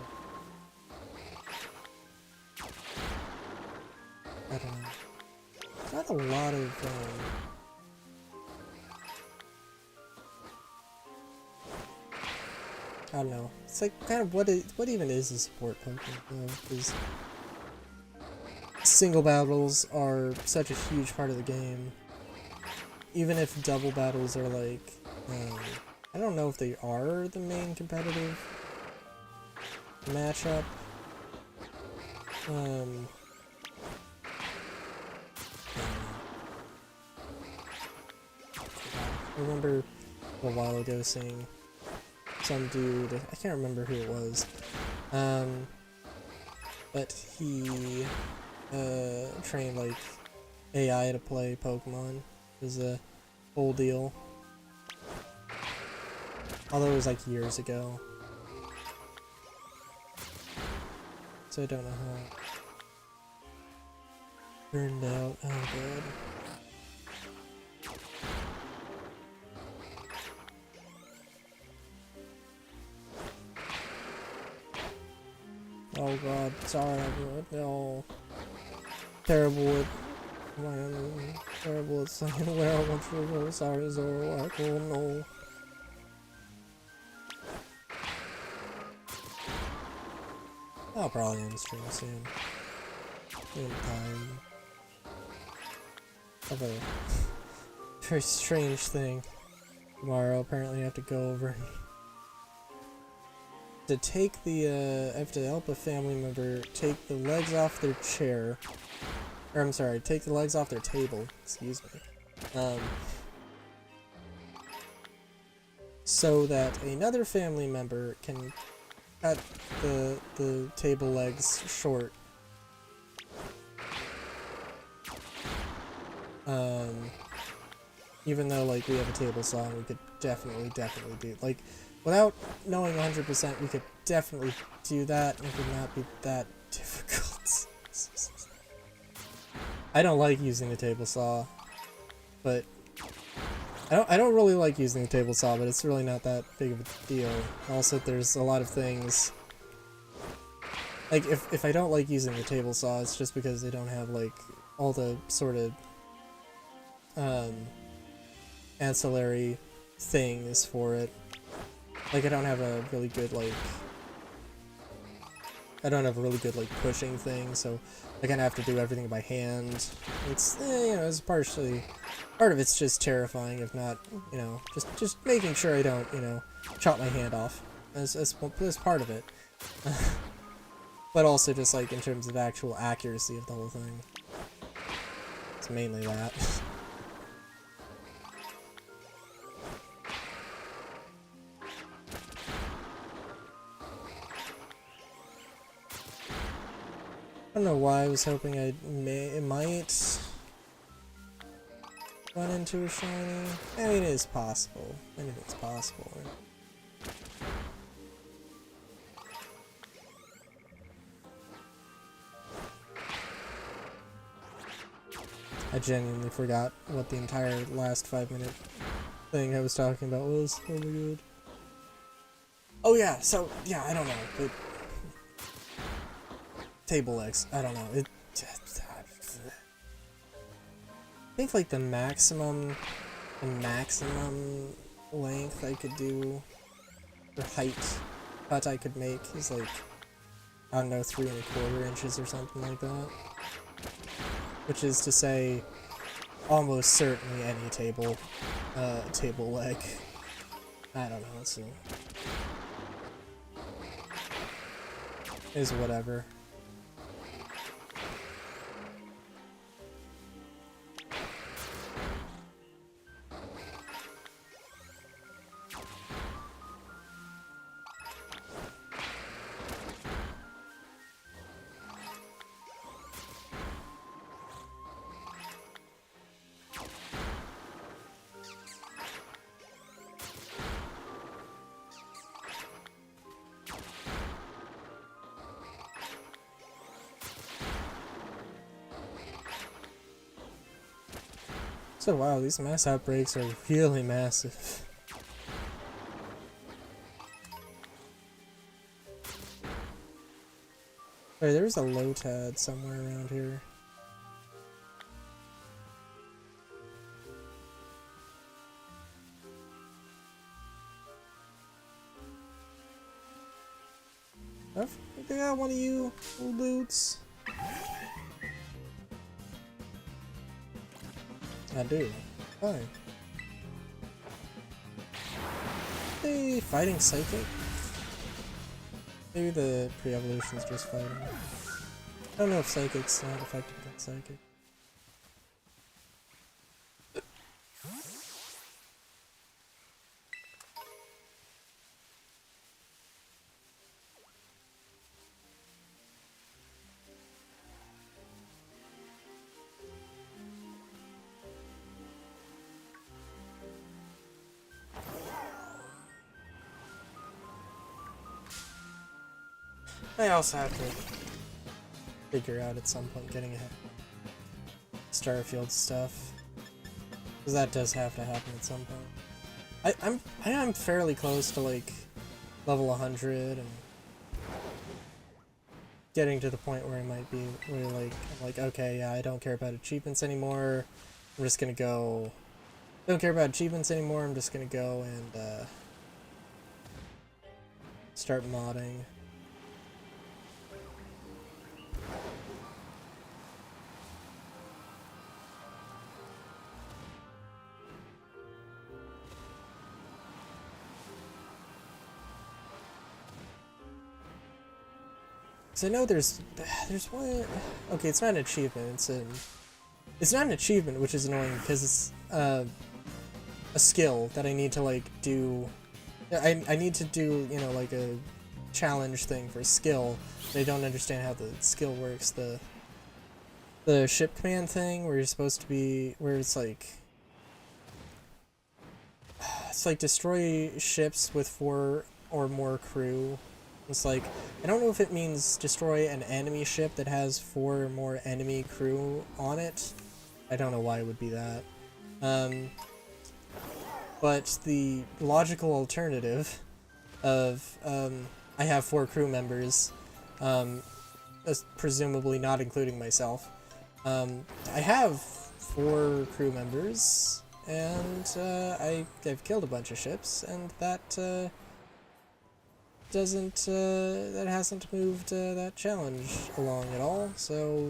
I don't know. Not a lot of, I don't know. It's like kind of what even is a support Pokemon though? Because single battles are such a huge part of the game. Even if double battles are like, I don't know if they are the main competitive matchup. I remember a while ago seeing some dude, I can't remember who it was, but he trained like AI to play Pokemon. It was a whole deal. Although it was like years ago. So I don't know how it turned out. Oh god. Oh god, sorry, no. Terrible at terrible at saying where I want you to go. Sorry, Zoroark. Oh no. I'll probably end stream soon. In time. I have a very strange thing. Tomorrow, apparently I have to go over to take the, I have to help a family member take the legs off their chair. Or, I'm sorry, take the legs off their table. Excuse me. So that another family member can cut the table legs short. Even though, like, we have a table saw and we could definitely do, like, without knowing 100%, we could definitely do that, and it would not be that difficult. I don't like using the table saw, but I don't really like using the table saw, but it's really not that big of a deal. Also, there's a lot of things, like, if I don't like using the table saw, it's just because they don't have, like, all the sort of, ancillary things for it. Like, I don't have a really good, like, pushing thing, so I kind of have to do everything by hand. It's, you know, it's partially, part of it's just terrifying, if not, you know, just making sure I don't, you know, chop my hand off. That's part of it. But also just, like, in terms of actual accuracy of the whole thing. It's mainly that. I don't know why I was hoping I might run into a shiny. I mean, it is possible. I mean, it's possible. I genuinely forgot what the entire last 5-minute thing I was talking about was. Oh my god. Oh yeah, so, yeah, I don't know. But table legs, I don't know. I think like the maximum length I could do, or height cut I could make is like, I don't know, 3 1/4 inches or something like that. Which is to say, almost certainly any table leg. I don't know, so is whatever. So wow, these mass outbreaks are really massive. Alright, there's a Lotad somewhere around here. I think I got one of you old dudes. I do. Hi. Hey, fighting psychic? Maybe the pre-evolution's just fighting. I don't know if psychic's not effective against psychic. I also have to figure out at some point getting ahead of Starfield stuff, because that does have to happen at some point. I am fairly close to like level 100 and getting to the point where I might be where I'm like okay, yeah, I don't care about achievements anymore. I'm just gonna go. Don't care about achievements anymore. I'm just gonna go and start modding. So I know there's one. Okay, it's not an achievement. It's not an achievement, which is annoying because it's a skill that I need to like do. I need to do, you know, like a challenge thing for a skill. But I don't understand how the skill works. The ship command thing where you're supposed to be, where it's like destroy ships with 4 or more crew. It's like, I don't know if it means destroy an enemy ship that has 4 or more enemy crew on it. I don't know why it would be that. But the logical alternative of, I have 4 crew members, presumably not including myself. I have 4 crew members, and I've killed a bunch of ships, and that that hasn't moved that challenge along at all. So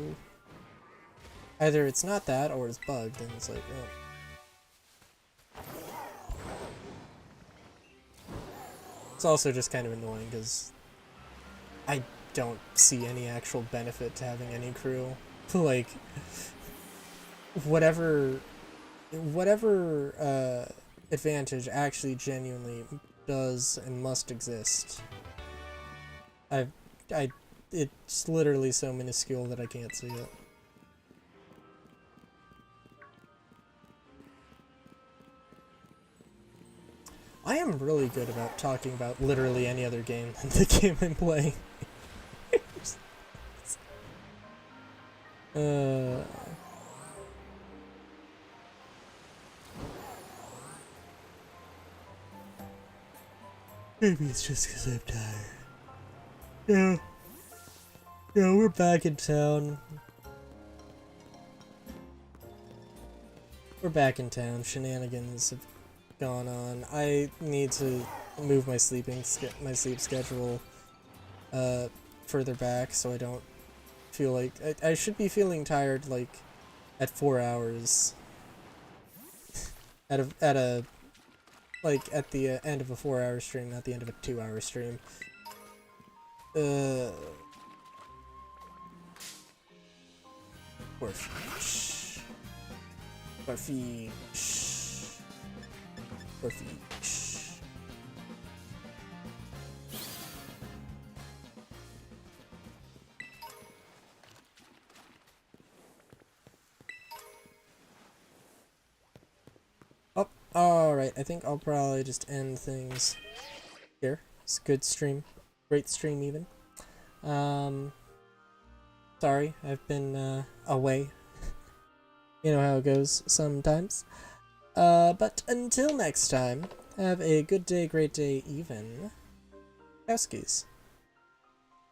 either it's not that or it's bugged, and it's like, oh. It's also just kind of annoying because I don't see any actual benefit to having any crew. Like, whatever advantage actually genuinely does and must exist. It's literally so minuscule that I can't see it. I am really good about talking about literally any other game than the game I'm playing. Maybe it's just because I'm tired. Yeah. Yeah, we're back in town. We're back in town. Shenanigans have gone on. I need to move my sleep schedule further back so I don't feel like I should be feeling tired like at 4 hours at the end of a 4-hour stream, not the end of a 2-hour stream. Poor fish. Poor fish. Poor fish. Oh, alright, I think I'll probably just end things here. It's a good stream. Great stream, even. Sorry, I've been away You know how it goes sometimes. But until next time, have a good day, great day, even. Housekeys.